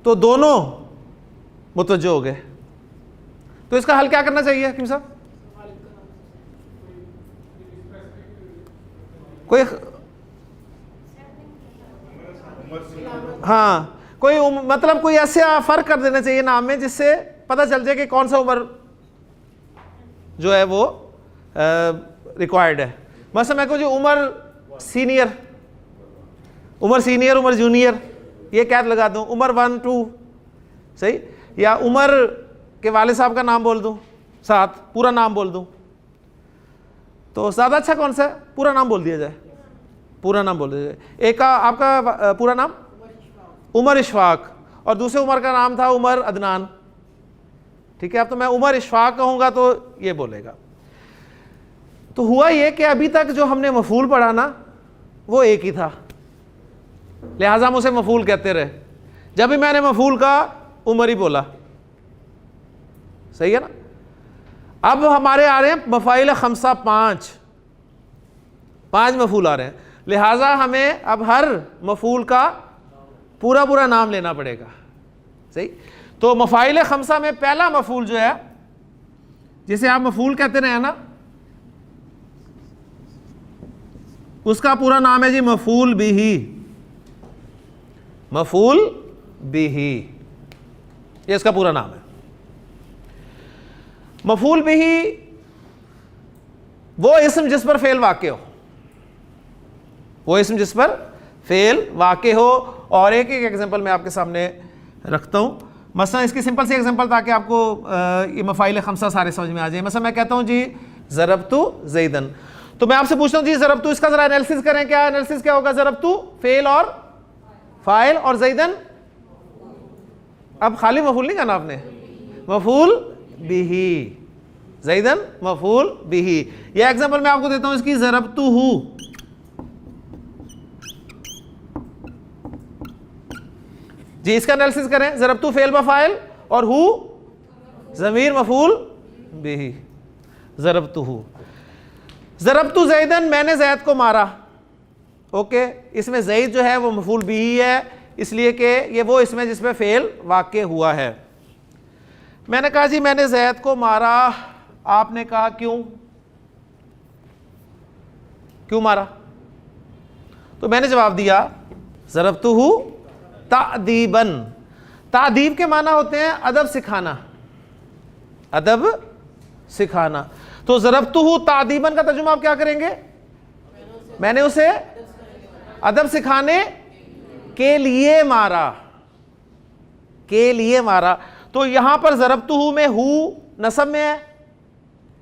تو دونوں متوجہ ہو گئے. تو اس کا حل کیا کرنا چاہیے حکیم صاحب؟ کوئی ہاں، کوئی مطلب کوئی ایسا فرق کر دینا چاہیے نام میں جس سے پتہ چل جائے کہ کون سا عمر جو ہے وہ ریکوائرڈ ہے. مثلا میں کہوں جی عمر سینئر، عمر سینئر، عمر جونیئر، یہ قید لگا دوں. عمر 1 2 صحیح، یا عمر کے والد صاحب کا نام بول دوں ساتھ، پورا نام بول دوں. تو زیادہ اچھا کون سا ہے؟ پورا نام بول دیا جائے، پورا نام بول دیا جائے. ایک کا آپ کا پورا نام عمر اشفاق، اور دوسرے عمر کا نام تھا عمر عدنان، ٹھیک ہے. اب تو میں عمر اشفاق کہوں گا تو یہ بولے گا. تو ہوا یہ کہ ابھی تک جو ہم نے مفعول پڑھا نا وہ ایک ہی تھا، لہٰذا ہم اسے مفعول کہتے رہے. جب بھی میں نے مفعول کہا، عمر ہی بولا. صحیح ہے نا. اب ہمارے آ رہے ہیں مفاعیل خمسہ، 5 مفعول آ رہے ہیں. لہٰذا ہمیں اب ہر مفعول کا پورا نام لینا پڑے گا. صحیح. تو مفاعیل خمسہ میں پہلا مفعول جو ہے، جسے آپ مفعول کہتے رہے ہیں نا، اس کا پورا نام ہے جی مفعول بہ. مفعول بہ، یہ اس کا پورا نام ہے. مفعول بہ وہ اسم جس پر فعل واقع ہو، وہ اسم جس پر فعل واقع ہو. اور ایک ایگزامپل میں آپ کے سامنے رکھتا ہوں. مثلا اس کی سمپل سی ایگزامپل تاکہ آپ کو یہ مفاعیل خمسہ سارے سمجھ میں آ جائیں. مثلا میں کہتا ہوں جی ضربت زیدن، تو میں آپ سے پوچھتا ہوں جی ضربت، اس کا ذرا انالیسس کریں. کیا انالیسس کیا ہوگا؟ ضربت فعل اور فاعل، اور زیدن اب خالی مفعول نہیں کہنا آپ نے، مفعول بہ. زیدن مفعول بہ. یہ ایگزامپل میں آپ کو دیتا ہوں اس کی. ضربتہ، جی اس کا انالیسس کریں. ضربتہ فعل بفاعل اور ہو ضمیر مفعول بہ. ضربتہ، ضربتہ زیدن، میں نے زید کو مارا. اوکے، اس میں زید جو ہے وہ مفعول بہ ہے، اس لیے کہ یہ وہ اسم ہے جس پہ فعل واقع ہوا ہے. میں نے کہا جی میں نے زید کو مارا. آپ نے کہا کیوں؟ کیوں مارا؟ تو میں نے جواب دیا ضربتہ تعدیباً. تعدیب کے معنی ہوتے ہیں ادب سکھانا، ادب سکھانا. تو ضربتہ تعدیباً کا ترجمہ آپ کیا کریں گے؟ میں نے اسے ادب سکھانے کے لیے مارا، کے لیے مارا. تو یہاں پر ضربتہ میں ہو نصب میں ہے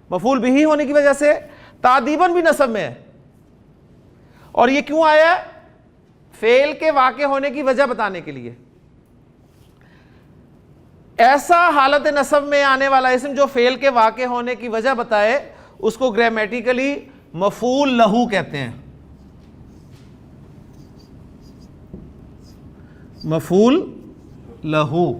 مفعول بہ ہونے کی وجہ سے، تعدیباً بھی نصب میں ہے. اور یہ کیوں آیا ہے؟ فعل کے واقع ہونے کی وجہ بتانے کے لیے. ایسا حالت نصب میں آنے والا اسم جو فعل کے واقع ہونے کی وجہ بتائے، اس کو گرامیٹیکلی مفعول لہو کہتے ہیں. مفعول لہو.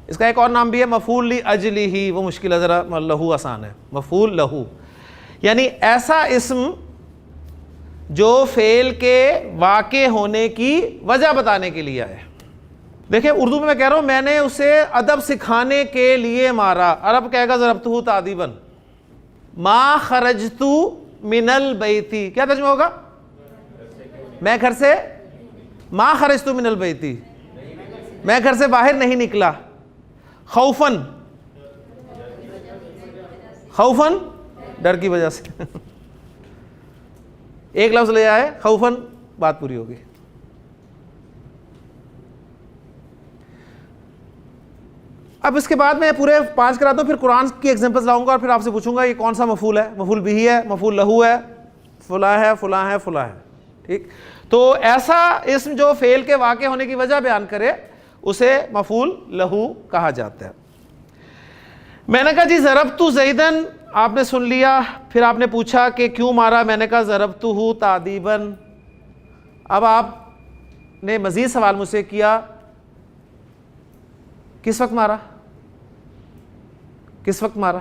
اس کا ایک اور نام بھی ہے مفعول لاجلہ، وہ مشکل ہے ذرا، لہو آسان ہے. مفعول لہو یعنی ایسا اسم جو فعل کے واقع ہونے کی وجہ بتانے کے لیے ہے. دیکھیں اردو میں کہہ رہا ہوں میں نے اسے ادب سکھانے کے لیے مارا. عرب کہے گا ضربتہ تعذیبا. ما خرجت من البیت, کیا ترجمہ ہوگا؟ میں گھر سے, ما خرجت من البیت, میں گھر سے باہر نہیں نکلا. خوفاً, خوفاً ڈر کی وجہ سے. ایک لفظ لے آئے خوفاً, بات پوری ہوگی. اب اس کے بعد میں پورے 5 کراتا ہوں, پھر قرآن کی ایگزامپلز لاؤں گا اور پھر آپ سے پوچھوں گا یہ کون سا مفعول ہے, مفعول بہ ہے, مفعول لہو ہے, فلاں ہے, فلاں ہے, فلاں ہے. ٹھیک, تو ایسا اسم جو فعل کے واقع ہونے کی وجہ بیان کرے اسے مفعول لہو کہا جاتا ہے. میں نے کہا جی ضربت زیدن, آپ نے سن لیا, پھر آپ نے پوچھا کہ کیوں مارا, میں نے کہا ضربتہ تعذیبا. اب آپ نے مزید سوال مجھ سے کیا کس وقت مارا, کس وقت مارا؟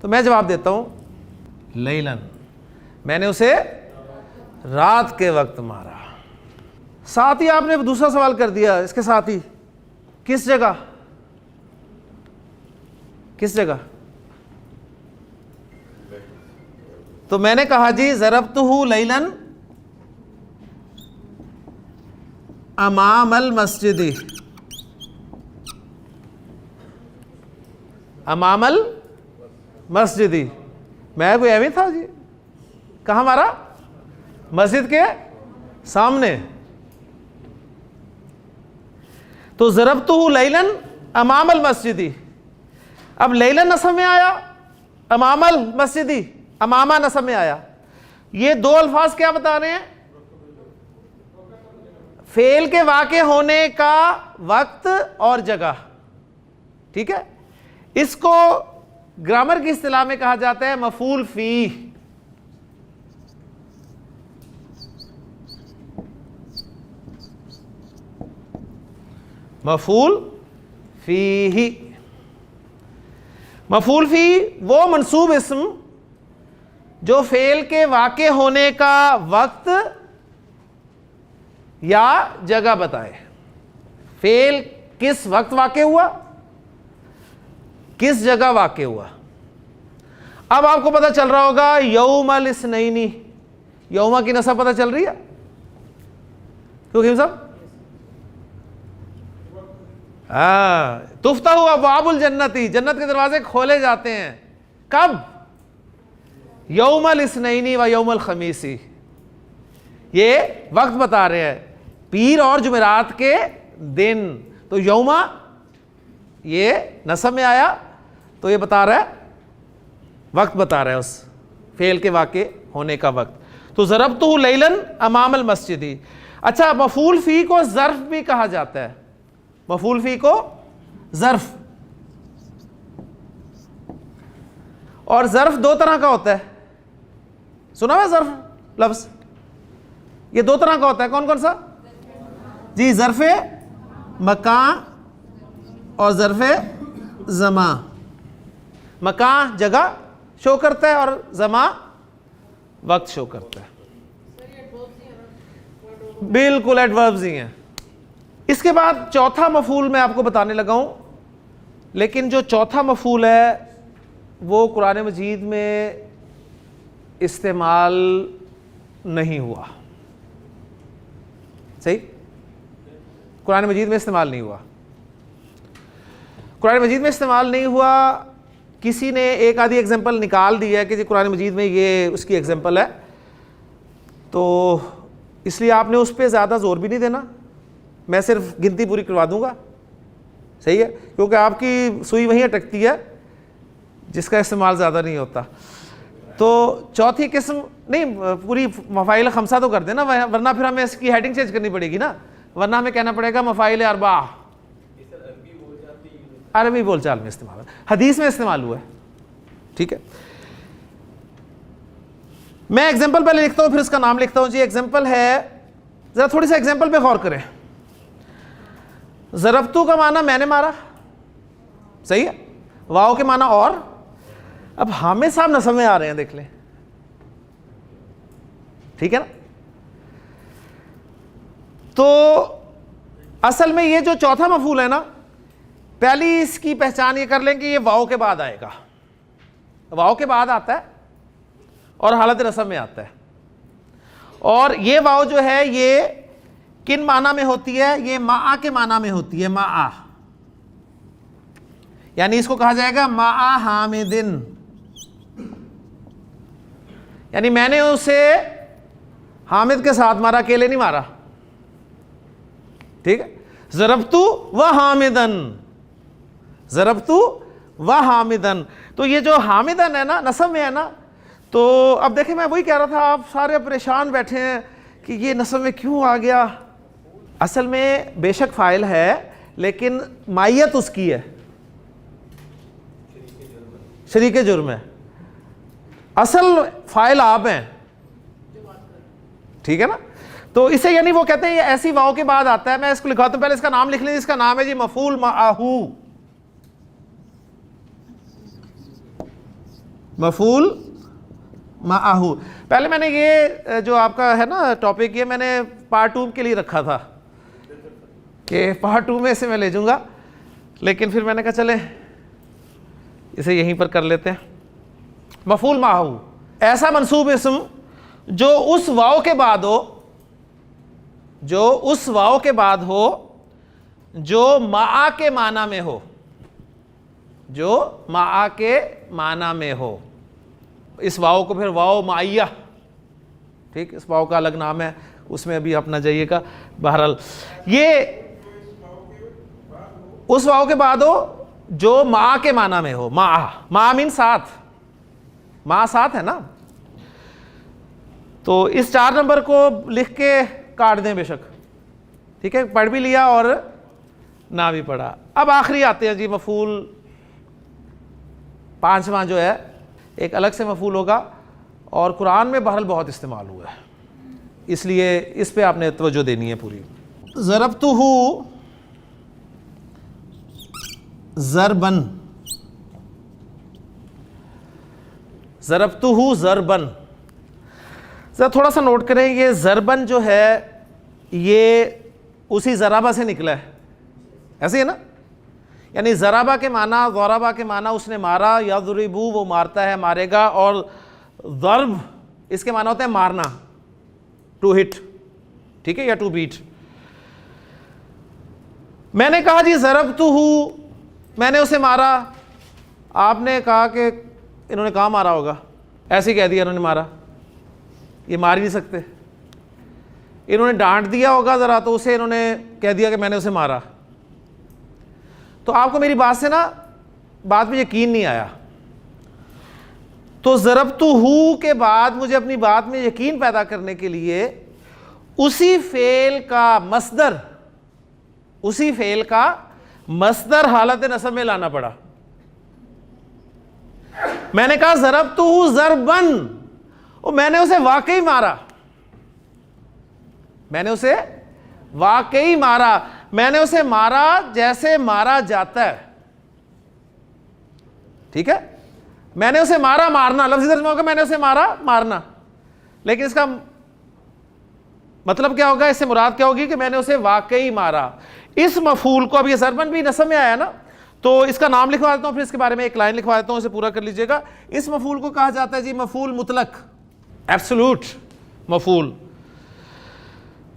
تو میں جواب دیتا ہوں لیلن, میں نے اسے رات کے وقت مارا. ساتھ ہی آپ نے دوسرا سوال کر دیا اس کے ساتھ ہی, کس جگہ, کس جگہ؟ تو میں نے کہا جی ضربتہ لیلن امام المسجد, امام المسجد. میں کوئی ایویں تھا جی, کہاں مارا؟ مسجد کے سامنے. تو ضربتہ لیلن امام المسجد. اب لیلن نصب میں آیا, امام المسجد امامہ نصب میں آیا. یہ دو الفاظ کیا بتا رہے ہیں؟ فعل کے واقع ہونے کا وقت اور جگہ. ٹھیک ہے, اس کو گرامر کی اصطلاح میں کہا جاتا ہے مفعول فیہ. مفعول فیہ. مفعول فیہ وہ منصوب اسم جو فعل کے واقع ہونے کا وقت یا جگہ بتائے. فعل کس وقت واقع ہوا, کس جگہ واقع ہوا. اب آپ کو پتہ چل رہا ہوگا یوم الاثنین, یوم کی نصب پتہ چل رہی ہے کیونکہ صاحب تفتح ابواب الجنتی, جنت کے دروازے کھولے جاتے ہیں. کب؟ یوم الاثنین و یوم الخمیس. یہ وقت بتا رہے ہیں, پیر اور جمعرات کے دن. تو یوم یہ نصب میں آیا تو یہ بتا رہا ہے وقت, بتا رہا ہے اس فعل کے واقع ہونے کا وقت. تو ضربتہ لیلن امام المسجد. اچھا, مفعول فی کو ظرف بھی کہا جاتا ہے. مفعول فی کو ظرف, اور ظرف دو طرح کا ہوتا ہے. سنا ہے ظرف لفظ؟ یہ دو طرح کا ہوتا ہے. کون کون سا جی؟ ظرف مکان اور ظرف زمان. مکان جگہ شو کرتا ہے اور زمان وقت شو کرتا ہے. بالکل ایڈوربز ہی ہیں. اس کے بعد چوتھا مفعول میں آپ کو بتانے لگا ہوں, لیکن جو چوتھا مفعول ہے وہ قرآن مجید میں استعمال نہیں ہوا. صحیح, قرآن مجید میں استعمال نہیں ہوا. قرآن مجید میں استعمال نہیں ہوا. کسی نے ایک آدھی ایگزامپل نکال دی ہے کہ جی قرآن مجید میں یہ اس کی ایگزامپل ہے, تو اس لیے آپ نے اس پہ زیادہ زور بھی نہیں دینا. میں صرف گنتی پوری کروا دوں گا, صحیح ہے, کیونکہ آپ کی سوئی وہیں اٹکتی ہے جس کا استعمال زیادہ نہیں ہوتا. تو چوتھی قسم نہیں, پوری مفاعیل خمسہ تو کر دینا, ورنہ پھر ہمیں اس کی ہیڈنگ چینج کرنی پڑے گی نا, ورنہ ہمیں کہنا پڑے گا مفاعیل اربعہ. عربی بول چال میں استعمال, حدیث میں استعمال ہوا ہے. ٹھیک ہے, میں ایگزامپل پہلے لکھتا ہوں پھر اس کا نام لکھتا ہوں. جی ایگزامپل ہے, ذرا تھوڑی سی ایگزامپل پہ غور کریں. ضربتو کا معنی میں نے مارا, صحیح ہے, واو کے معنی اور. اب حامد صاحب نصب میں آ رہے ہیں, دیکھ لیں, ٹھیک ہے نا. تو اصل میں یہ جو چوتھا مفعول ہے نا، پہلی اس کی پہچان یہ کر لیں کہ یہ واو کے بعد آئے گا، واو کے بعد آتا ہے اور حالت رسم میں آتا ہے. اور یہ واو جو ہے یہ کن معنی میں ہوتی ہے؟ یہ معا کے معنی میں ہوتی ہے. معا یعنی اس کو کہا جائے گا معا حامدن، یعنی میں نے اسے حامد کے ساتھ مارا، اکیلے نہیں مارا. ٹھیک ہے، ضربتو و حامدن، ضربتو و حامدن. تو یہ جو حامدن ہے نا نصب میں ہے نا، تو اب دیکھیں میں وہی کہہ رہا تھا، آپ سارے پریشان بیٹھے ہیں کہ یہ نصب میں کیوں آ گیا. اصل میں بے شک فاعل ہے لیکن مائیت اس کی ہے، شریک جرم ہے. اصل فاعل آپ ہیں، ٹھیک ہے نا. تو اسے یعنی وہ کہتے ہیں یہ ایسی واو کے بعد آتا ہے. میں اس کو لکھاتا ہوں، پہلے اس کا نام لکھ لیں. اس کا نام ہے جی مفعول معہو، مفعول معہو. پہلے میں نے یہ جو آپ کا ہے نا ٹاپک، یہ میں نے پارٹ 2 کے لیے رکھا تھا کہ پارٹ 2 میں اسے میں لے جوں گا، لیکن پھر میں نے کہا چلیں اسے یہیں پر کر لیتے ہیں. مفعول معہو ایسا منصوب اسم جو اس واو کے بعد ہو، جو اس واو کے بعد ہو جو معا کے معنی میں ہو، جو معا کے معنی میں ہو. اس واو کو پھر واو معیہ، ٹھیک، اس واو کا الگ نام ہے، اس میں ابھی آپ نہ جائیے گا. بہرحال یہ اس واو کے بعد ہو جو معا کے معنی میں ہو. معا مین ساتھ، معا ساتھ ہے نا. تو اس 4 نمبر کو لکھ کے کاٹ دیں بے شک، ٹھیک ہے، پڑھ بھی لیا اور نہ بھی پڑھا. اب آخری آتے ہیں جی مفعول 5واں جو ہے، ایک الگ سے مفعول ہوگا اور قرآن میں بہرحال بہت استعمال ہوا ہے، اس لیے اس پہ آپ نے توجہ دینی ہے پوری. ضربتہ ضربن، ضربتہ ضربن. ذرا تھوڑا سا نوٹ کریں، یہ ضربن جو ہے یہ اسی ضربہ سے نکلا ہے، ایسے ہے نا. یعنی ضربہ کے معنی، ضربہ کے معنی اس نے مارا، یضربو وہ مارتا ہے، مارے گا، اور ضرب اس کے معنی ہوتا ہے مارنا، ٹو ہٹ، ٹھیک ہے، یا ٹو بیٹ. میں نے کہا جی ضربتہ، میں نے اسے مارا. آپ نے کہا کہ انہوں نے کہاں مارا ہوگا، ایسے ہی کہہ دیا انہوں نے مارا، یہ مار ہی نہیں سکتے. انہوں نے ڈانٹ دیا ہوگا ذرا، تو اسے انہوں نے کہہ دیا کہ میں نے اسے مارا. تو آپ کو میری بات سے نا بات میں یقین نہیں آیا. تو ضربتہ کے بعد مجھے اپنی بات میں یقین پیدا کرنے کے لیے اسی فعل کا مصدر، اسی فعل کا مصدر حالت نصب میں لانا پڑا. میں نے کہا ضربتہ ضربن، اور میں نے اسے واقعی مارا، میں نے اسے واقعی مارا. میں نے اسے مارا جیسے مارا جاتا ہے، ٹھیک ہے. میں نے اسے مارا، مارنا لفظی ترجمہ ہوگا میں نے اسے مارا مارنا، لیکن اس کا مطلب کیا ہوگا، اس سے مراد کیا ہوگی کہ میں نے اسے واقعی مارا. اس مفعول کو، اب یہ ضربن بھی نصب میں آیا نا، تو اس کا نام لکھوا دیتا ہوں، پھر اس کے بارے میں ایک لائن لکھوا دیتا ہوں، اسے پورا کر لیجئے گا. اس مفعول کو کہا جاتا ہے جی مفعول مطلق، ایبسولوٹ مفعول،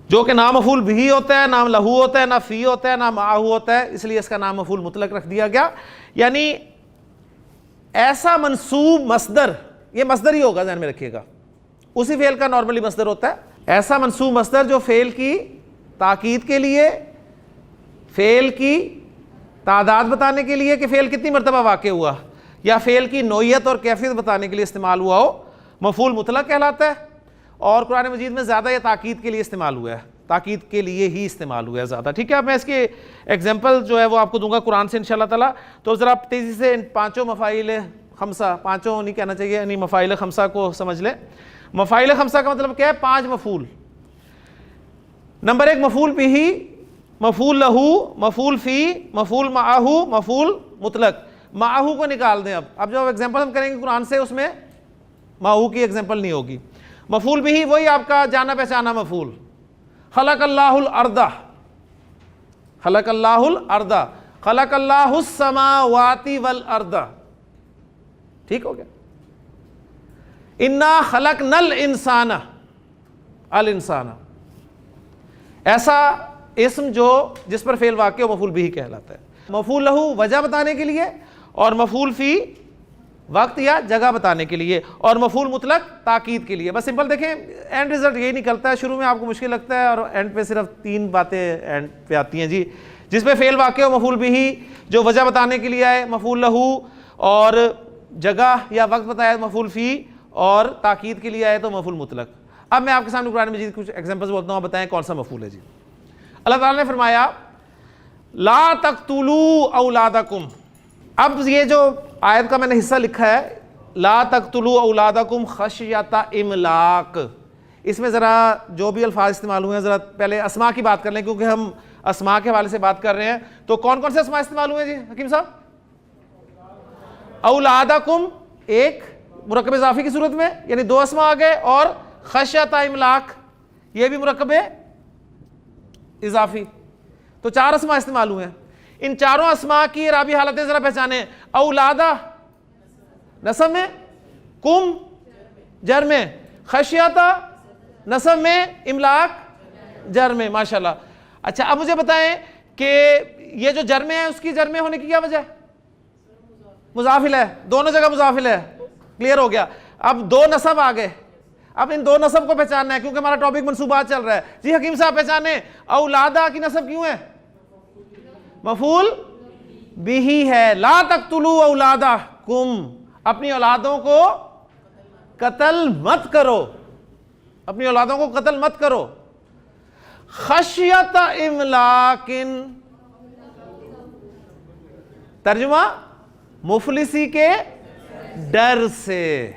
جو کہ نہ مفعول بھی ہوتا ہے، نہ لہو ہوتا ہے، نہ فی ہوتا ہے، نہ معہو ہوتا ہے، اس لیے اس کا نام مفعول مطلق رکھ دیا گیا. یعنی ایسا منصوب مصدر، یہ مصدر ہی ہوگا، ذہن میں رکھیے گا، اسی فعل کا نارملی مصدر ہوتا ہے. ایسا منصوب مصدر جو فعل کی تاکید کے لیے، فعل کی تعداد بتانے کے لیے کہ فعل کتنی مرتبہ واقع ہوا، یا فعل کی نوعیت اور کیفیت بتانے کے لیے استعمال ہوا ہو، مفعول مطلق کہلاتا ہے. اور قرآن مجید میں زیادہ یہ تاکید کے لیے استعمال ہوا ہے، تاکید کے لیے ہی استعمال ہوا ہے زیادہ، ٹھیک ہے. اب میں اس کے ایگزامپل جو ہے وہ آپ کو دوں گا قرآن سے انشاءاللہ تعالیٰ. تو ذرا تیزی سے ان 5 مفاعیل خمسہ، 5 نہیں کہنا چاہیے، یعنی مفاعیل خمسہ کو سمجھ لیں. مفاعیل خمسہ کا مطلب کیا ہے؟ 5 مفعول. نمبر 1 مفعول بھی، مفعول لہو، مفعول فی، مفعول معہو، مفعول مطلق. معہو کو نکال دیں. اب جو ایگزامپل ہم کریں گے قرآن سے، اس میں معہو کی ایگزامپل نہیں ہوگی. مفعول بھی وہی آپ کا جانا پہچانا مفعول، خلق اللہ الارض، خلق اللہ الارض، خلق اللہ السماوات والارض، ٹھیک ہو گیا. انا خلقنا الانسان، الانسان ایسا اسم جو جس پر فعل واقع و مفعول بھی کہلاتا ہے. مفعول لہو وجہ بتانے کے لیے، اور مفعول فی وقت یا جگہ بتانے کے لیے، اور مفعول مطلق تاکید کے لیے. بس سمپل دیکھیں اینڈ رزلٹ یہی نکلتا ہے. شروع میں آپ کو مشکل لگتا ہے اور اینڈ پہ صرف 3 باتیں اینڈ پہ آتی ہیں جی، جس پہ فعل واقع و مفعول بھی جو وجہ بتانے کے لیے آئے مفعول لہو، اور جگہ یا وقت بتایا مفعول فی، اور تاکید کے لیے آئے تو مفعول مطلق. اب میں آپ کے سامنے قرآن مجید کچھ ایگزامپلز بولتا ہوں، آپ بتائیں کون سا مفعول ہے جی. اللہ تعالیٰ نے فرمایا لا تقتلوا اولادکم. اب یہ جو آیت کا میں نے حصہ لکھا ہے لا تقتلوا اولادکم خشیۃ املاق، اس میں ذرا جو بھی الفاظ استعمال ہوئے ہیں ذرا پہلے اسماء کی بات کر لیں، کیونکہ ہم اسماء کے حوالے سے بات کر رہے ہیں. تو کون کون سے اسماء استعمال ہوئے ہیں جی حکیم صاحب؟ اولادکم ایک مرکب اضافی کی صورت میں، یعنی 2 اسماء آ گئے، اور خشیۃ املاق یہ بھی مرکب اضافی، تو 4 اسماء استعمال ہوئے ہیں. ان چاروں اسماء کی اعرابی حالتیں ذرا پہچانیں. اولادہ نصب میں، کم جر میں، خشیۃ نصب میں، املاق جر میں. ماشاءاللہ. اچھا اب مجھے بتائیں کہ یہ جو جر میں ہے اس کی جر میں ہونے کی کیا وجہ ہے؟ مضاف ہے، دونوں جگہ مضاف ہے. کلیئر ہو گیا. اب 2 نصب آ گئے، اب ان 2 نصب کو پہچاننا ہے کیونکہ ہمارا ٹاپک منصوبات چل رہا ہے. جی حکیم صاحب پہچانے اولادہ کی نصب کیوں ہے؟ مفعول بھی ہے. لا تقتلوا اولادکم، اپنی اولادوں کو قتل مت کرو، اپنی اولادوں کو قتل مت کرو. خشیۃ املاق، ترجمہ مفلسی کے ڈر سے.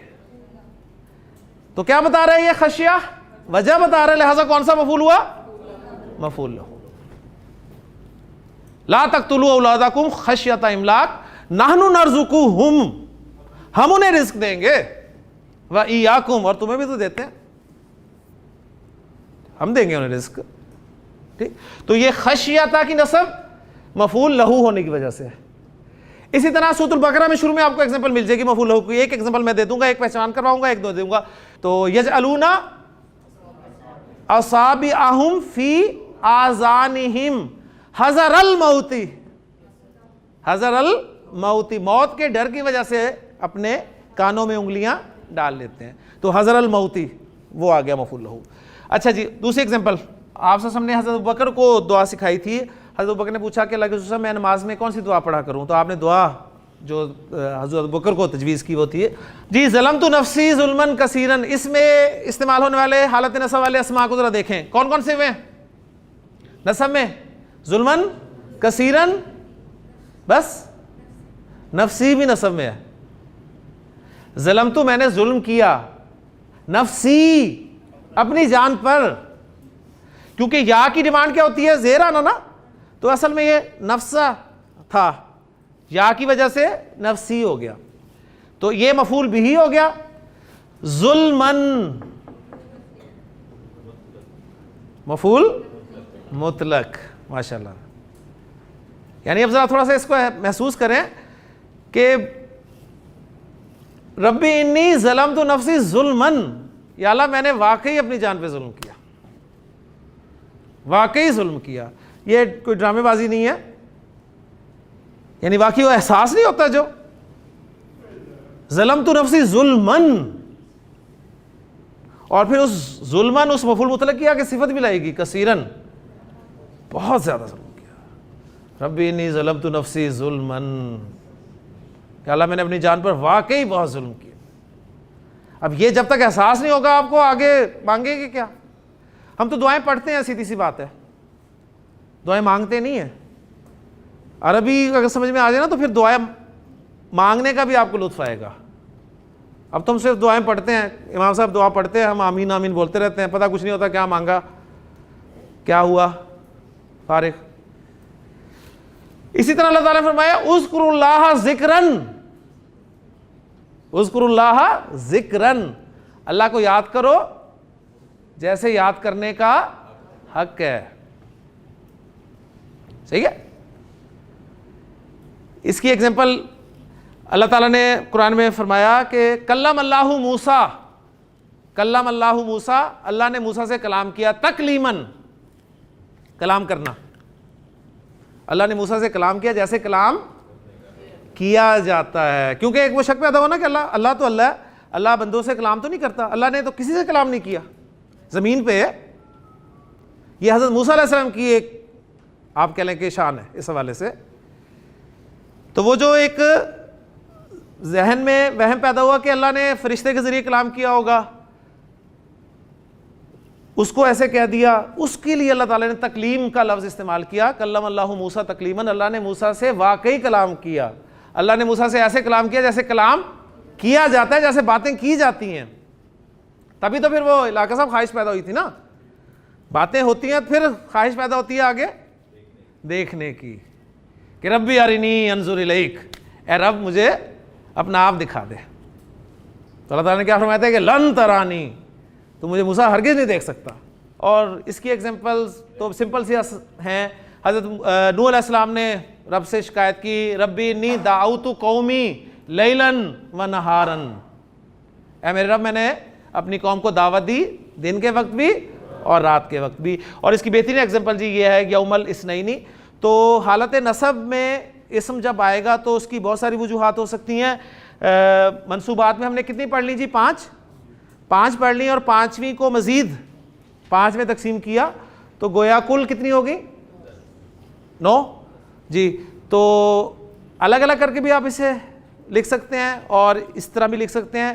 تو کیا بتا رہے ہیں یہ خشیہ؟ وجہ بتا رہے، لہذا کون سا مفعول ہوا؟ مفعول لہو. لا تقتلوا اولادکم خشیۃ املاق نحن نرزقہم، ہم انہیں رزق دیں گے، وایاکم اور تمہیں بھی تو دیتے ہیں، ہم دیں گے انہیں رزق. ٹھیک، تو یہ خشیۃ کی نصب مفعول لہو ہونے کی وجہ سے ہے. اسی طرح سورۃ البقرہ میں شروع میں آپ کو ایگزامپل مل جائے گی مفعول لہو کی. ایک ایگزامپل میں دے دوں گا، ایک پہچان کرواؤں گا، ایک دو دوں گا. تو یجعلون اصابعہم فی آذانہم حذر الموت، حذر الموت، موت کے ڈر کی وجہ سے اپنے کانوں میں انگلیاں ڈال لیتے ہیں. تو حذر الموت وہ آ گیا مفعول لہو. اچھا جی دوسری ایگزامپل، آپ سے ہم نے حضرت ابوبکر کو دعا سکھائی تھی. حضرت ابوبکر نے پوچھا کہ اللہ کے رسول میں نماز میں کون سی دعا پڑھا کروں؟ تو آپ نے دعا جو حضرت ابوبکر کو تجویز کی وہ تھی جی ظلمت نفسی ظلما کثیرا. اس میں استعمال ہونے والے حالت نصب والے اسماء کو ذرا دیکھیں کون کون سے ہوئے ہیں نصب میں؟ ظلما کثیرا، بس نفسی بھی نصب میں ہے. ظلمت میں نے ظلم کیا، نفسی اپنی جان پر، کیونکہ یا کی ڈیمانڈ کیا ہوتی ہے؟ زیر آنا نا، تو اصل میں یہ نفسہ تھا، یا کی وجہ سے نفسی ہو گیا. تو یہ مفعول بھی ہو گیا. ظلمن مفعول مطلق. ماشاءاللہ. یعنی اب ذرا تھوڑا سا اس کو محسوس کریں کہ ربی انی ظلمت نفسی ظلمن، یا اللہ میں نے واقعی اپنی جان پہ ظلم کیا، واقعی ظلم کیا. یہ کوئی ڈرامے بازی نہیں ہے، یعنی واقعی وہ احساس نہیں ہوتا جو ظلمت نفسی ظلمن، اور پھر اس ظلمن اس مفعول مطلق کیا کہ صفت بھی لائے گی کثیرن، بہت زیادہ ظلم کیا. ربی انی ظلمت نفسی ظلمن، کہ اللہ میں نے اپنی جان پر واقعی بہت ظلم کیا. اب یہ جب تک احساس نہیں ہوگا آپ کو آگے مانگے گے کیا؟ ہم تو دعائیں پڑھتے ہیں، سیدھی سی بات ہے، دعائیں مانگتے نہیں ہیں. عربی اگر سمجھ میں آ جائے نا تو پھر دعائیں مانگنے کا بھی آپ کو لطف آئے گا. اب تو ہم صرف دعائیں پڑھتے ہیں، امام صاحب دعا پڑھتے ہیں، ہم آمین آمین بولتے رہتے ہیں، پتہ کچھ نہیں ہوتا کیا مانگا کیا ہوا، فارغ. اسی طرح اللہ تعالیٰ نے فرمایا اذکروا اللہ ذکرن، اذکروا اللہ ذکرن، اللہ کو یاد کرو جیسے یاد کرنے کا حق ہے. صحیح ہے. اس کی ایگزامپل اللہ تعالیٰ نے قرآن میں فرمایا کہ کلم اللہ موسیٰ، کلم اللہ موسیٰ، اللہ نے موسیٰ سے کلام کیا، تکلیماً، کلام کرنا. اللہ نے موسیٰ سے کلام کیا جیسے کلام کیا جاتا ہے. کیونکہ ایک وہ شک پیدا ہو نا کہ اللہ تو اللہ ہے، اللہ بندوں سے کلام تو نہیں کرتا. اللہ نے تو کسی سے کلام نہیں کیا زمین پہ ہے. یہ حضرت موسیٰ علیہ السلام کی ایک آپ کہہ لیں کہ شان ہے اس حوالے سے. تو وہ جو ایک ذہن میں وہم پیدا ہوا کہ اللہ نے فرشتے کے ذریعے کلام کیا ہوگا، اس کو ایسے کہہ دیا، اس کے لیے اللہ تعالیٰ نے تکلیم کا لفظ استعمال کیا. کلم اللہ موسیٰ تکلیماً، اللہ نے موسیٰ سے واقعی کلام کیا. اللہ نے موسیٰ سے ایسے کلام کیا جیسے کلام کیا جاتا ہے، جیسے باتیں کی جاتی ہیں. تبھی تو پھر وہ علاقہ صاحب خواہش پیدا ہوئی تھی نا. باتیں ہوتی ہیں پھر خواہش پیدا ہوتی ہے آگے دیکھنے کی کہ ربی ارنی انظر الیک، اے رب مجھے اپنا آپ دکھا دے. تو اللہ تعالیٰ نے کیا فرمایا تھا کہ لن ترانی، تو مجھے موسیٰ ہرگز نہیں دیکھ سکتا. اور اس کی ایگزامپلز تو سمپل سی ہیں. حضرت نوح علیہ السلام نے رب سے شکایت کی، ربی انی دعوت قومی لیلاً و نہاراً، اے میرے رب میں نے اپنی قوم کو دعوت دی دن کے وقت بھی اور رات کے وقت بھی. اور اس کی بہترین ایگزامپل جی یہ ہے یوم الاثنین. تو حالت نصب میں اسم جب آئے گا تو اس کی بہت ساری وجوہات ہو سکتی ہیں. منصوبات میں ہم نے کتنی پڑھ لی جی؟ 5 پڑھ لی، اور 5ویں کو مزید 5 میں تقسیم کیا تو گویا کل کتنی ہوگی؟ 9 جی. تو الگ الگ کر کے بھی آپ اسے لکھ سکتے ہیں اور اس طرح بھی لکھ سکتے ہیں.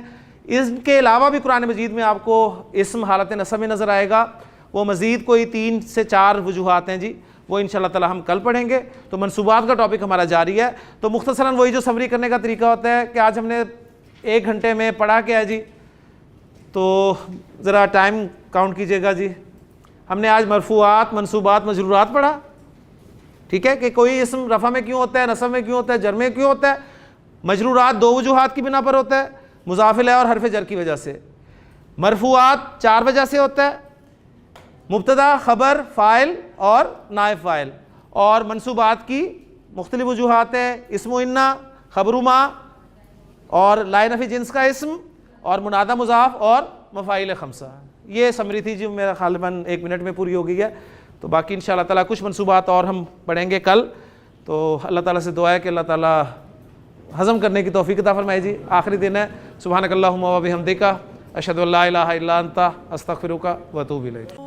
اس کے علاوہ بھی قرآن مجید میں آپ کو اسم حالت نصب میں نظر آئے گا. وہ مزید کوئی 3 سے 4 وجوہات ہیں جی، وہ انشاءاللہ تعالی ہم کل پڑھیں گے. تو منصوبات کا ٹاپک ہمارا جاری ہے. تو مختصراً وہی جو سمری کرنے کا طریقہ ہوتا ہے کہ آج ہم نے 1 گھنٹے میں پڑھا کیا ہے جی، تو ذرا ٹائم کاؤنٹ کیجئے گا جی. ہم نے آج مرفوعات، منصوبات، مجرورات پڑھا. ٹھیک ہے کہ کوئی اسم رفع میں کیوں ہوتا ہے، نصب میں کیوں ہوتا ہے، جر میں کیوں ہوتا ہے. مجرورات 2 وجوہات کی بنا پر ہوتا ہے، مضاف الیہ اور حرف جر کی وجہ سے. مرفوعات 4 وجہ سے ہوتا ہے، مبتدا، خبر، فاعل اور نائب فاعل. اور منصوبات کی مختلف وجوہات ہیں، اسم و انا، خبر و ما، اور لا نفی جنس کا اسم، اور منادہ مضاف، اور مفاعیل 5. یہ سمری تھی جو میرا غالباً 1 منٹ میں پوری ہو گئی ہے. تو باقی انشاءاللہ تعالیٰ کچھ منصوبات اور ہم پڑھیں گے کل. تو اللہ تعالیٰ سے دعا ہے کہ اللہ تعالیٰ ہضم کرنے کی توفیق عطا فرمائے جی. آخری دن ہے. سبحانک اللہم و بحمدک، اشہد ان لا الہ الا انت، استغفرک و اتوب الیک.